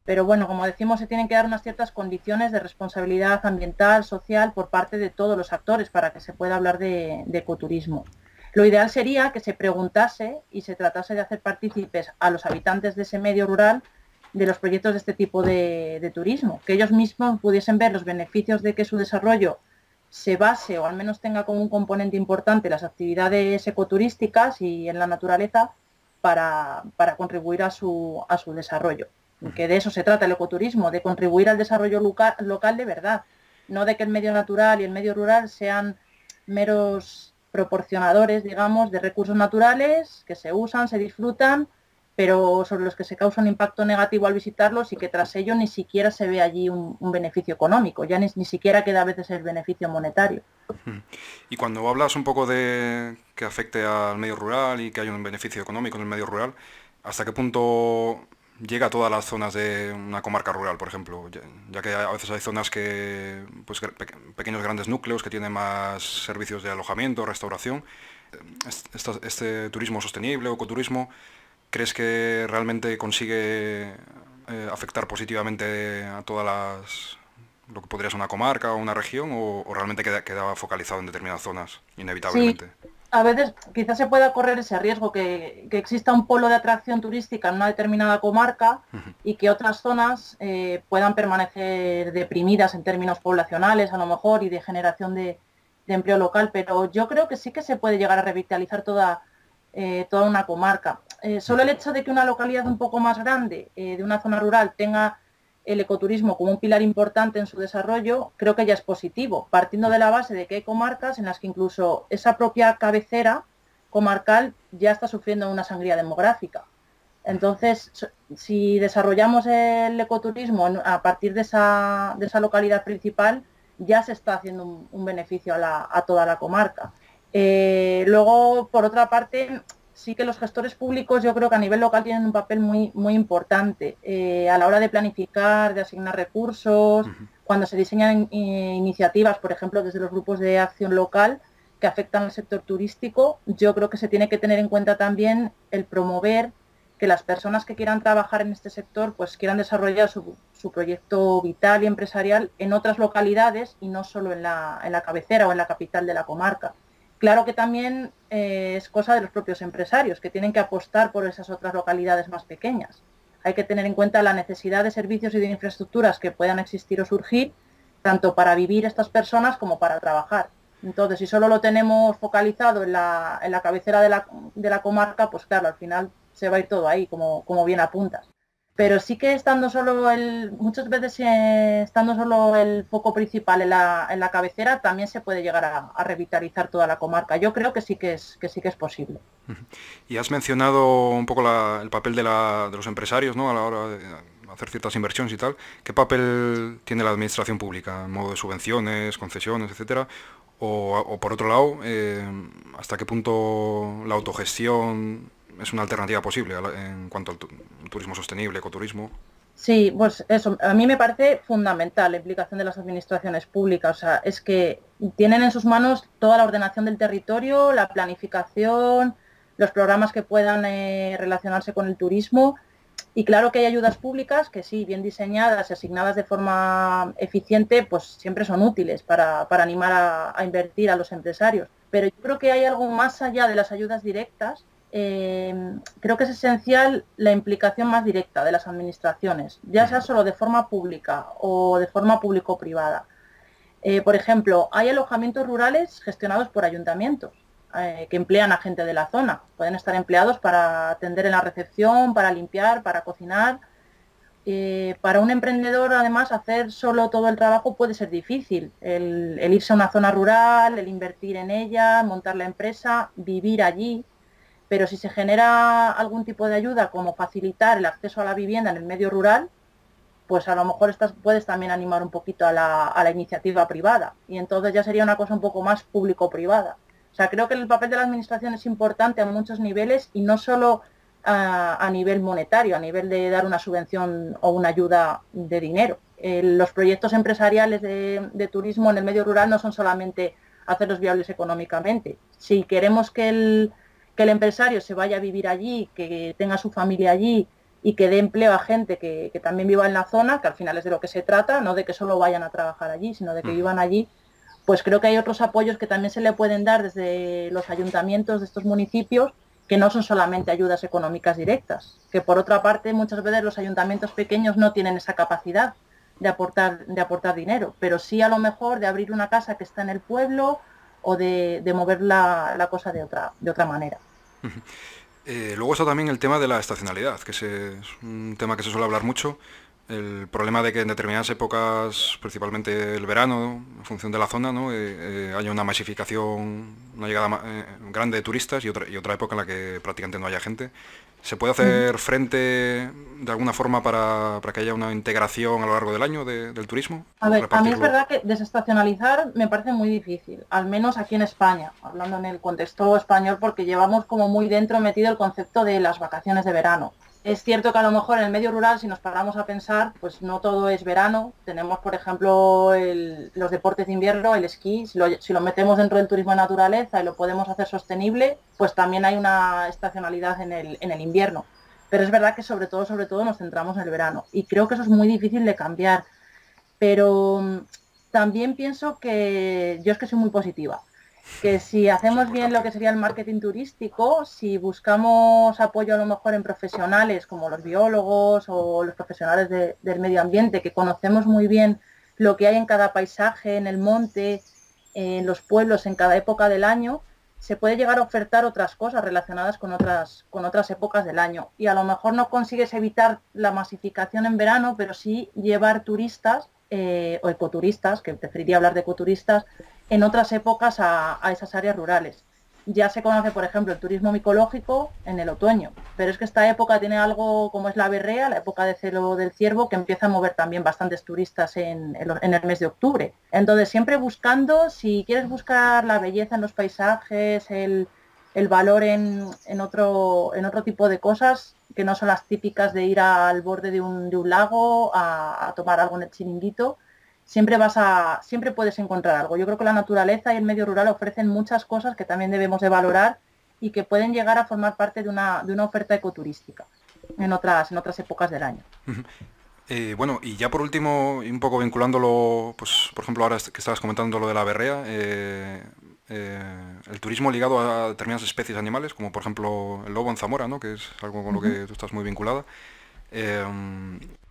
Pero bueno, como decimos, se tienen que dar unas ciertas condiciones de responsabilidad ambiental, social, por parte de todos los actores para que se pueda hablar de ecoturismo. Lo ideal sería que se preguntase y se tratase de hacer partícipes a los habitantes de ese medio rural de los proyectos de este tipo de turismo, que ellos mismos pudiesen ver los beneficios de que su desarrollo se base o al menos tenga como un componente importante las actividades ecoturísticas y en la naturaleza para contribuir a su desarrollo. Que de eso se trata el ecoturismo, de contribuir al desarrollo local de verdad, no de que el medio natural y el medio rural sean meros proporcionadores, digamos, de recursos naturales que se usan, se disfrutan, pero sobre los que se causa un impacto negativo al visitarlos y que tras ello ni siquiera se ve allí un beneficio económico, ya ni siquiera queda a veces el beneficio monetario. Y cuando hablas un poco de que afecte al medio rural y que haya un beneficio económico en el medio rural, ¿hasta qué punto llega a todas las zonas de una comarca rural, por ejemplo? Ya que a veces hay zonas que, pues pequeños grandes núcleos que tienen más servicios de alojamiento, restauración. Este turismo sostenible o ecoturismo, ¿crees que realmente consigue afectar positivamente a lo que podría ser una comarca o una región, o realmente queda focalizado en determinadas zonas, inevitablemente? Sí, a veces quizás se pueda correr ese riesgo que exista un polo de atracción turística en una determinada comarca y que otras zonas puedan permanecer deprimidas en términos poblacionales a lo mejor y de generación de empleo local, pero yo creo que sí que se puede llegar a revitalizar toda una comarca. Solo el hecho de que una localidad un poco más grande de una zona rural tenga el ecoturismo como un pilar importante en su desarrollo, creo que ya es positivo, partiendo de la base de que hay comarcas en las que incluso esa propia cabecera comarcal ya está sufriendo una sangría demográfica. Entonces, si desarrollamos el ecoturismo a partir de esa localidad principal, ya se está haciendo un beneficio a toda la comarca. Luego, por otra parte, sí que los gestores públicos yo creo que a nivel local tienen un papel muy, muy importante a la hora de planificar, de asignar recursos, cuando se diseñan iniciativas, por ejemplo, desde los grupos de acción local que afectan al sector turístico. Yo creo que se tiene que tener en cuenta también el promover que las personas que quieran trabajar en este sector pues quieran desarrollar su proyecto vital y empresarial en otras localidades y no solo en la cabecera o en la capital de la comarca. Claro que también es cosa de los propios empresarios, que tienen que apostar por esas otras localidades más pequeñas. Hay que tener en cuenta la necesidad de servicios y de infraestructuras que puedan existir o surgir, tanto para vivir estas personas como para trabajar. Entonces, si solo lo tenemos focalizado en la cabecera de la comarca, pues claro, al final se va a ir todo ahí, como bien apuntas. Pero sí que muchas veces estando solo el foco principal en la cabecera, también se puede llegar a revitalizar toda la comarca. Yo creo que sí que es posible. Y has mencionado un poco el papel de los empresarios, ¿no?, a la hora de hacer ciertas inversiones y tal. ¿Qué papel tiene la administración pública en modo de subvenciones, concesiones, etcétera? O por otro lado, ¿hasta qué punto la autogestión es una alternativa posible en cuanto al turismo sostenible, ecoturismo? Sí, pues eso, a mí me parece fundamental la implicación de las administraciones públicas. O sea, es que tienen en sus manos toda la ordenación del territorio, la planificación, los programas que puedan relacionarse con el turismo. Y claro que hay ayudas públicas que sí, bien diseñadas y asignadas de forma eficiente, pues siempre son útiles para animar a invertir a los empresarios. Pero yo creo que hay algo más allá de las ayudas directas. Creo que es esencial la implicación más directa de las administraciones, ya sea solo de forma pública o de forma público-privada. Por ejemplo, hay alojamientos rurales gestionados por ayuntamientos que emplean a gente de la zona. Pueden estar empleados para atender en la recepción, para limpiar, para cocinar. Para un emprendedor, además, hacer solo todo el trabajo puede ser difícil. El irse a una zona rural, el invertir en ella, montar la empresa, vivir allí. Pero si se genera algún tipo de ayuda, como facilitar el acceso a la vivienda en el medio rural, pues a lo mejor puedes también animar un poquito a la iniciativa privada. Y entonces ya sería una cosa un poco más público-privada. O sea, creo que el papel de la administración es importante a muchos niveles y no solo a nivel monetario, a nivel de dar una subvención o una ayuda de dinero. Los proyectos empresariales de turismo en el medio rural no son solamente hacerlos viables económicamente. Si queremos que el empresario se vaya a vivir allí, que tenga su familia allí y que dé empleo a gente que también viva en la zona, que al final es de lo que se trata, no de que solo vayan a trabajar allí, sino de que vivan allí, pues creo que hay otros apoyos que también se le pueden dar desde los ayuntamientos de estos municipios, que no son solamente ayudas económicas directas, que por otra parte muchas veces los ayuntamientos pequeños no tienen esa capacidad de aportar dinero, pero sí a lo mejor de abrir una casa que está en el pueblo o de mover la cosa de otra manera. Luego está también el tema de la estacionalidad, que es un tema que se suele hablar mucho, el problema de que en determinadas épocas, principalmente el verano, en función de la zona, ¿no? Haya una masificación, una llegada grande de turistas y otra época en la que prácticamente no haya gente. ¿Se puede hacer frente de alguna forma para que haya una integración a lo largo del año del turismo? A ver, a mí es verdad que desestacionalizar me parece muy difícil, al menos aquí en España, hablando en el contexto español, porque llevamos como muy dentro metido el concepto de las vacaciones de verano. Es cierto que a lo mejor en el medio rural, si nos paramos a pensar, pues no todo es verano. Tenemos, por ejemplo, los deportes de invierno, el esquí. Si lo metemos dentro del turismo de naturaleza y lo podemos hacer sostenible, pues también hay una estacionalidad en el invierno. Pero es verdad que sobre todo nos centramos en el verano. Y creo que eso es muy difícil de cambiar. Pero también pienso que yo es que soy muy positiva. Que si hacemos bien lo que sería el marketing turístico, si buscamos apoyo a lo mejor en profesionales como los biólogos o los profesionales del medio ambiente, que conocemos muy bien lo que hay en cada paisaje, en el monte, en los pueblos, en cada época del año, se puede llegar a ofertar otras cosas relacionadas con otras épocas del año. Y a lo mejor no consigues evitar la masificación en verano, pero sí llevar turistas o ecoturistas, que preferiría hablar de ecoturistas, en otras épocas a esas áreas rurales. Ya se conoce, por ejemplo, el turismo micológico en el otoño, pero es que esta época tiene algo como es la berrea, la época de celo del ciervo, que empieza a mover también bastantes turistas en el mes de octubre. Entonces, siempre buscando, si quieres buscar la belleza en los paisajes, el valor en otro tipo de cosas, que no son las típicas de ir al borde de un lago a tomar algo en el chiringuito, siempre puedes encontrar algo. Yo creo que la naturaleza y el medio rural ofrecen muchas cosas que también debemos de valorar y que pueden llegar a formar parte de una oferta ecoturística en otras épocas del año. Bueno, y ya por último, un poco vinculándolo, pues por ejemplo ahora que estabas comentando lo de la berrea, el turismo ligado a determinadas especies animales, como por ejemplo el lobo en Zamora, ¿no? Que es algo con lo que tú estás muy vinculada.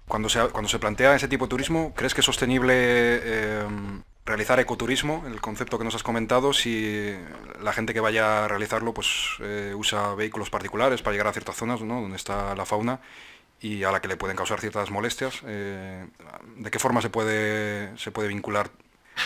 Cuando se plantea ese tipo de turismo, ¿crees que es sostenible realizar ecoturismo, el concepto que nos has comentado, si la gente que vaya a realizarlo pues usa vehículos particulares para llegar a ciertas zonas, ¿no? Donde está la fauna y a la que le pueden causar ciertas molestias? ¿De qué forma se puede vincular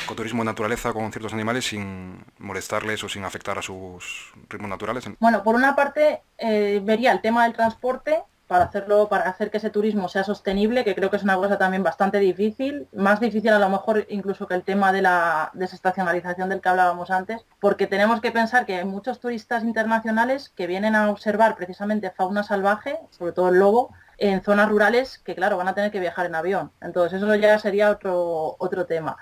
ecoturismo de naturaleza con ciertos animales sin molestarles o sin afectar a sus ritmos naturales? Bueno, por una parte vería el tema del transporte para hacer que ese turismo sea sostenible, que creo que es una cosa también bastante difícil, más difícil a lo mejor incluso que el tema de la desestacionalización del que hablábamos antes, porque tenemos que pensar que hay muchos turistas internacionales que vienen a observar precisamente fauna salvaje, sobre todo el lobo, en zonas rurales que claro, van a tener que viajar en avión. Entonces eso ya sería otro tema.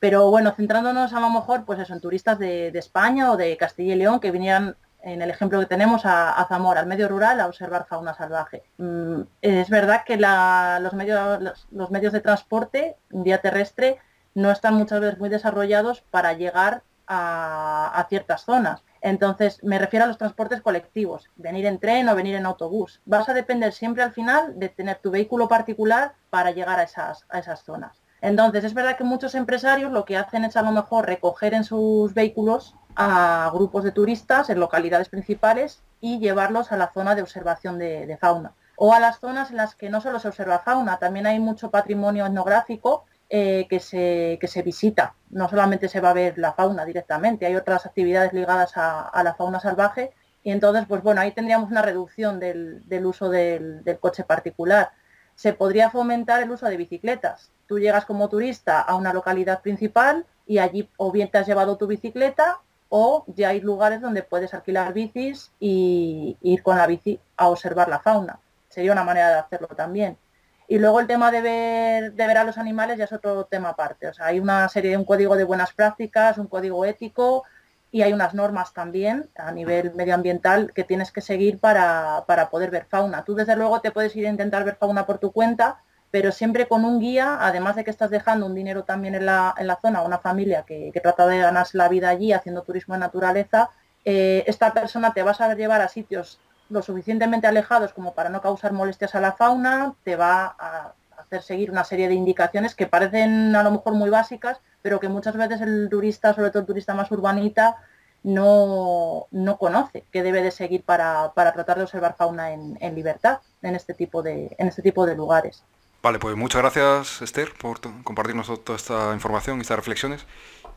Pero bueno, centrándonos a lo mejor pues eso, en turistas de España o de Castilla y León que vinieran, en el ejemplo que tenemos, a Zamora, al medio rural, a observar fauna salvaje. Es verdad que los medios de transporte vía terrestre no están muchas veces muy desarrollados para llegar a ciertas zonas. Entonces, me refiero a los transportes colectivos, venir en tren o venir en autobús. Vas a depender siempre al final de tener tu vehículo particular para llegar a esas zonas. Entonces, es verdad que muchos empresarios lo que hacen es a lo mejor recoger en sus vehículos a grupos de turistas en localidades principales y llevarlos a la zona de observación de fauna. O a las zonas en las que no solo se observa fauna, también hay mucho patrimonio etnográfico que se visita. No solamente se va a ver la fauna directamente, hay otras actividades ligadas a la fauna salvaje y entonces, pues bueno, ahí tendríamos una reducción del uso del coche particular. Se podría fomentar el uso de bicicletas. Tú llegas como turista a una localidad principal y allí o bien te has llevado tu bicicleta o ya hay lugares donde puedes alquilar bicis y ir con la bici a observar la fauna. Sería una manera de hacerlo también. Y luego el tema de ver a los animales ya es otro tema aparte. O sea, hay un código de buenas prácticas, un código ético y hay unas normas también a nivel medioambiental que tienes que seguir para poder ver fauna. Tú desde luego te puedes ir a intentar ver fauna por tu cuenta, pero siempre con un guía, además de que estás dejando un dinero también en la zona, una familia que trata de ganarse la vida allí haciendo turismo de naturaleza, esta persona te va a saber llevar a sitios lo suficientemente alejados como para no causar molestias a la fauna, te va a hacer seguir una serie de indicaciones que parecen a lo mejor muy básicas, pero que muchas veces el turista, sobre todo el turista más urbanita, no conoce que debe de seguir para tratar de observar fauna en libertad en este tipo de lugares. Vale, pues muchas gracias, Esther, por compartirnos toda esta información y estas reflexiones.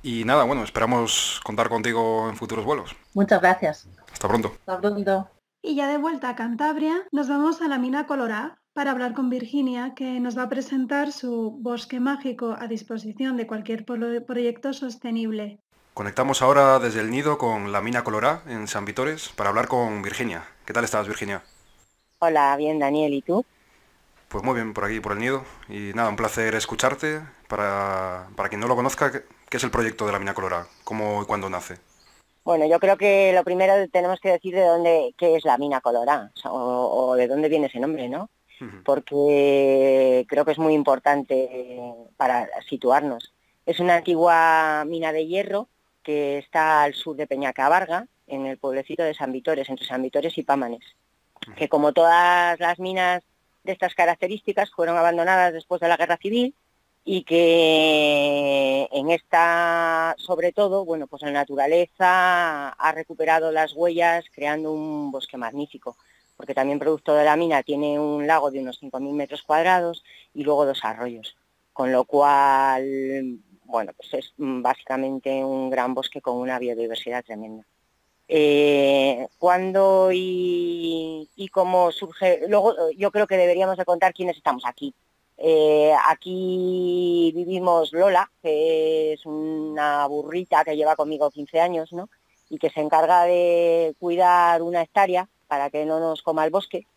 Y nada, bueno, esperamos contar contigo en futuros vuelos. Muchas gracias. Hasta pronto. Hasta pronto. Y ya de vuelta a Cantabria, nos vamos a la mina Colorá para hablar con Virginia, que nos va a presentar su bosque mágico a disposición de cualquier proyecto sostenible. Conectamos ahora desde el nido con la mina Colorá en San Vitores para hablar con Virginia. ¿Qué tal estás, Virginia? Hola, bien, Daniel, ¿y tú? Pues muy bien, por aquí, por el nido. Y nada, un placer escucharte. Para quien no lo conozca, ¿qué es el proyecto de la mina Colorá? ¿Cómo y cuándo nace? Bueno, yo creo que lo primero tenemos que decir qué es la mina Colorá, o de dónde viene ese nombre, ¿no? Porque creo que es muy importante para situarnos. Es una antigua mina de hierro que está al sur de Peñacabarga, en el pueblecito de San Vitores, entre San Vitores y Pámanes, que como todas las minas de estas características fueron abandonadas después de la Guerra Civil y que en esta, sobre todo, bueno, pues la naturaleza ha recuperado las huellas creando un bosque magnífico, porque también producto de la mina tiene un lago de unos 5.000 metros cuadrados y luego 2 arroyos, con lo cual, bueno, pues es básicamente un gran bosque con una biodiversidad tremenda. Cuándo y cómo surge, luego yo creo que deberíamos de contar quiénes estamos aquí. Aquí vivimos Lola, que es una burrita que lleva conmigo 15 años, ¿no? Y que se encarga de cuidar una hectárea para que no nos coma el bosque.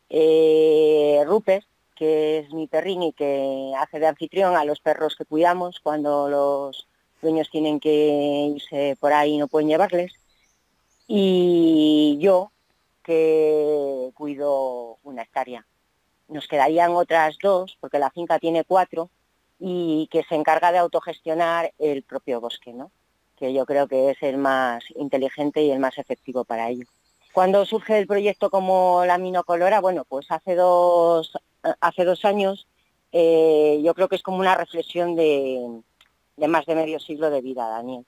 Rupert, que es mi perrín y que hace de anfitrión a los perros que cuidamos cuando los dueños tienen que irse por ahí y no pueden llevarles. Y yo, que cuido una hectárea. Nos quedarían otras 2, porque la finca tiene 4, y que se encarga de autogestionar el propio bosque, ¿no? Que yo creo que es el más inteligente y el más efectivo para ello. ¿Cuándo surge el proyecto como la mina Colorá? Bueno, pues hace dos años, yo creo que es como una reflexión de más de medio siglo de vida, Daniel,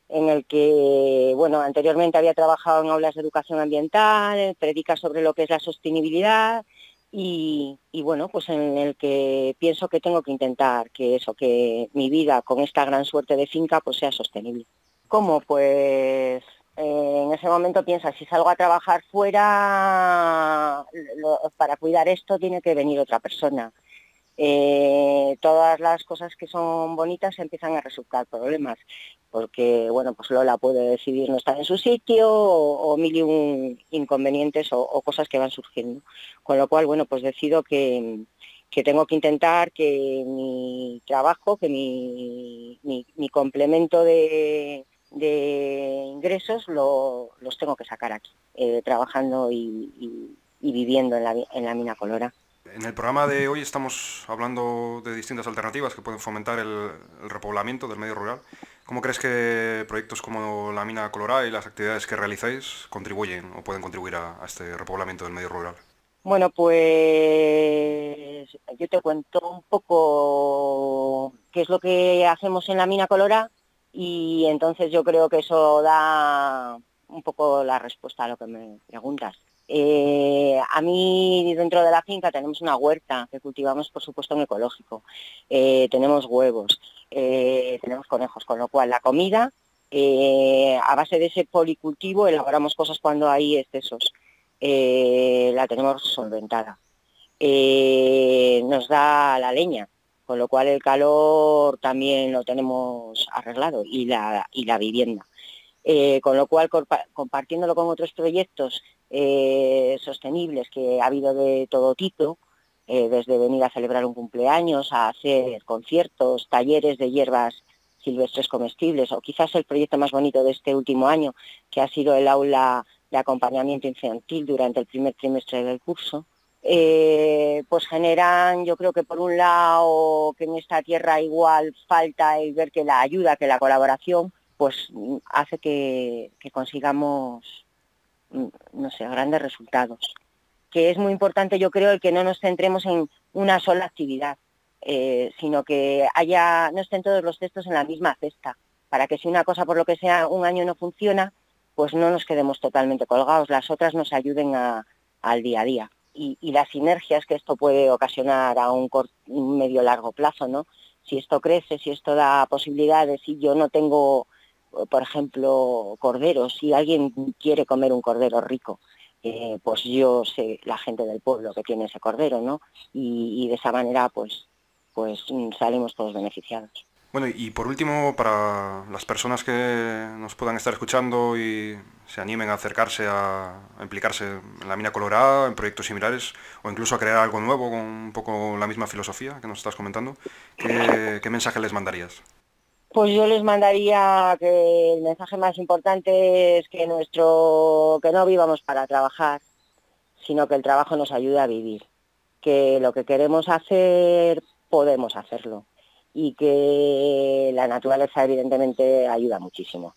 en el que, bueno, anteriormente había trabajado en aulas de educación ambiental, predica sobre lo que es la sostenibilidad y bueno, pues en el que pienso que tengo que intentar que mi vida con esta gran suerte de finca pues sea sostenible. ¿Cómo? Pues en ese momento piensas, si salgo a trabajar fuera para cuidar esto tiene que venir otra persona. Todas las cosas que son bonitas empiezan a resultar problemas, porque bueno, pues Lola puede decidir no estar en su sitio o mil y un inconvenientes o cosas que van surgiendo. Con lo cual, bueno, pues decido que tengo que intentar que mi trabajo, que mi complemento de ingresos los tengo que sacar aquí, trabajando y viviendo en la mina Colorá. En el programa de hoy estamos hablando de distintas alternativas que pueden fomentar el repoblamiento del medio rural. ¿Cómo crees que proyectos como la mina Colorá y las actividades que realizáis contribuyen o pueden contribuir a este repoblamiento del medio rural? Bueno, pues yo te cuento un poco qué es lo que hacemos en la mina Colorá y entonces yo creo que eso da un poco la respuesta a lo que me preguntas. A mí dentro de la finca tenemos una huerta que cultivamos por supuesto en ecológico, tenemos huevos, tenemos conejos, con lo cual la comida a base de ese policultivo elaboramos cosas cuando hay excesos, la tenemos solventada, nos da la leña, con lo cual el calor también lo tenemos arreglado y la vivienda. Con lo cual, compartiéndolo con otros proyectos sostenibles que ha habido de todo tipo, desde venir a celebrar un cumpleaños, a hacer conciertos, talleres de hierbas silvestres comestibles, o quizás el proyecto más bonito de este último año, que ha sido el aula de acompañamiento infantil durante el primer trimestre del curso, pues generan, yo creo que por un lado, que en esta tierra igual falta el ver que la ayuda, que la colaboración, pues hace que consigamos, no sé, grandes resultados. Que es muy importante, yo creo, el que no nos centremos en una sola actividad, sino que no estén todos los cestos en la misma cesta, para que si una cosa por lo que sea un año no funciona, pues no nos quedemos totalmente colgados, las otras nos ayuden al día a día. y las sinergias que esto puede ocasionar a un medio largo plazo, ¿no? Si esto crece, si esto da posibilidades, si yo no tengo, por ejemplo, corderos, si alguien quiere comer un cordero rico, pues yo sé la gente del pueblo que tiene ese cordero, ¿no? Y de esa manera pues salimos todos beneficiados. Bueno, y por último, para las personas que nos puedan estar escuchando y se animen a acercarse a implicarse en la mina colorada, en proyectos similares, o incluso a crear algo nuevo con un poco la misma filosofía que nos estás comentando, ¿qué mensaje les mandarías? Pues yo les mandaría que el mensaje más importante es que no vivamos para trabajar, sino que el trabajo nos ayude a vivir, que lo que queremos hacer podemos hacerlo y que la naturaleza evidentemente ayuda muchísimo.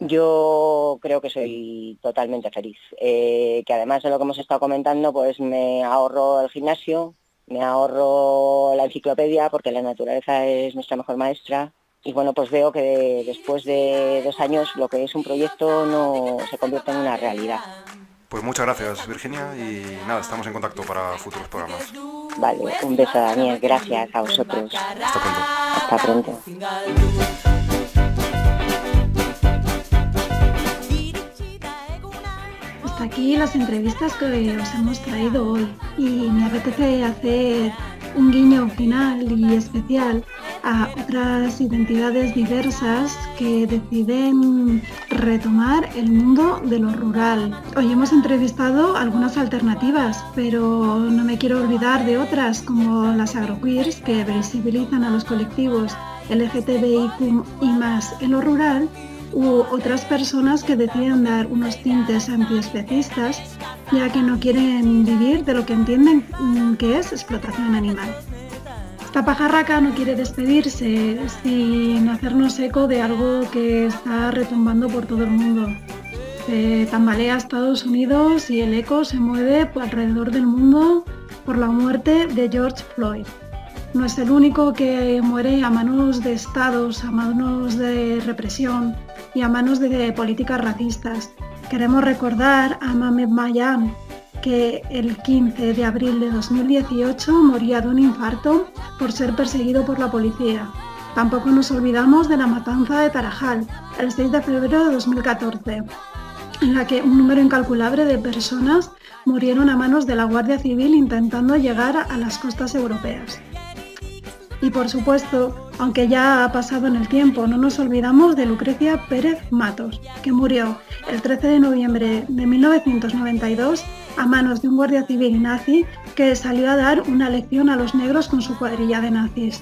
Yo creo que soy totalmente feliz, que además de lo que hemos estado comentando, pues me ahorro el gimnasio, me ahorro la enciclopedia porque la naturaleza es nuestra mejor maestra. Y bueno, pues veo que después de 2 años lo que es un proyecto no se convierte en una realidad. Pues muchas gracias, Virginia, y nada, estamos en contacto para futuros programas. Vale, un beso, Daniel, gracias a vosotros. Hasta pronto. Hasta pronto. Hasta aquí las entrevistas que os hemos traído hoy y me apetece hacer un guiño final y especial a otras identidades diversas que deciden retomar el mundo de lo rural. Hoy hemos entrevistado algunas alternativas, pero no me quiero olvidar de otras como las agroqueers que visibilizan a los colectivos LGTBIQ y más en lo rural, u otras personas que deciden dar unos tintes antiespecistas ya que no quieren vivir de lo que entienden que es explotación animal. Esta pajarraca no quiere despedirse sin hacernos eco de algo que está retumbando por todo el mundo. Se tambalea Estados Unidos y el eco se mueve alrededor del mundo por la muerte de George Floyd. No es el único que muere a manos de estados, a manos de represión y a manos de políticas racistas. Queremos recordar a Mamed Mayan, que el 15 de abril de 2018 moría de un infarto por ser perseguido por la policía. Tampoco nos olvidamos de la matanza de Tarajal, el 6 de febrero de 2014, en la que un número incalculable de personas murieron a manos de la Guardia Civil intentando llegar a las costas europeas. Y por supuesto, aunque ya ha pasado en el tiempo, no nos olvidamos de Lucrecia Pérez Matos, que murió el 13 de noviembre de 1992 a manos de un guardia civil nazi que salió a dar una lección a los negros con su cuadrilla de nazis.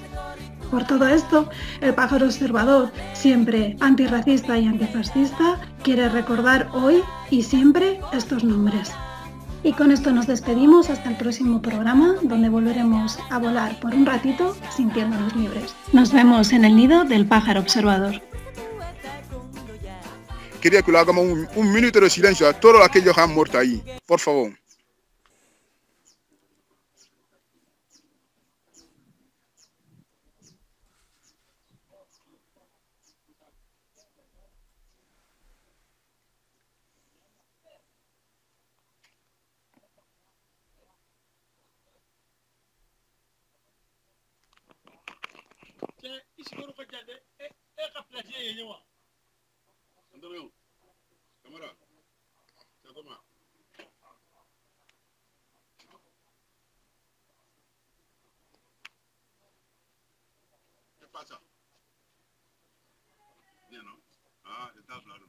Por todo esto, el pájaro observador, siempre antirracista y antifascista, quiere recordar hoy y siempre estos nombres. Y con esto nos despedimos hasta el próximo programa, donde volveremos a volar por un ratito sintiéndonos libres. Nos vemos en el nido del pájaro observador. Quería que lo hagamos un minuto de silencio a todos aquellos que han muerto ahí, por favor. Cámara, ¿qué pasa? Ya no. Ah, está claro.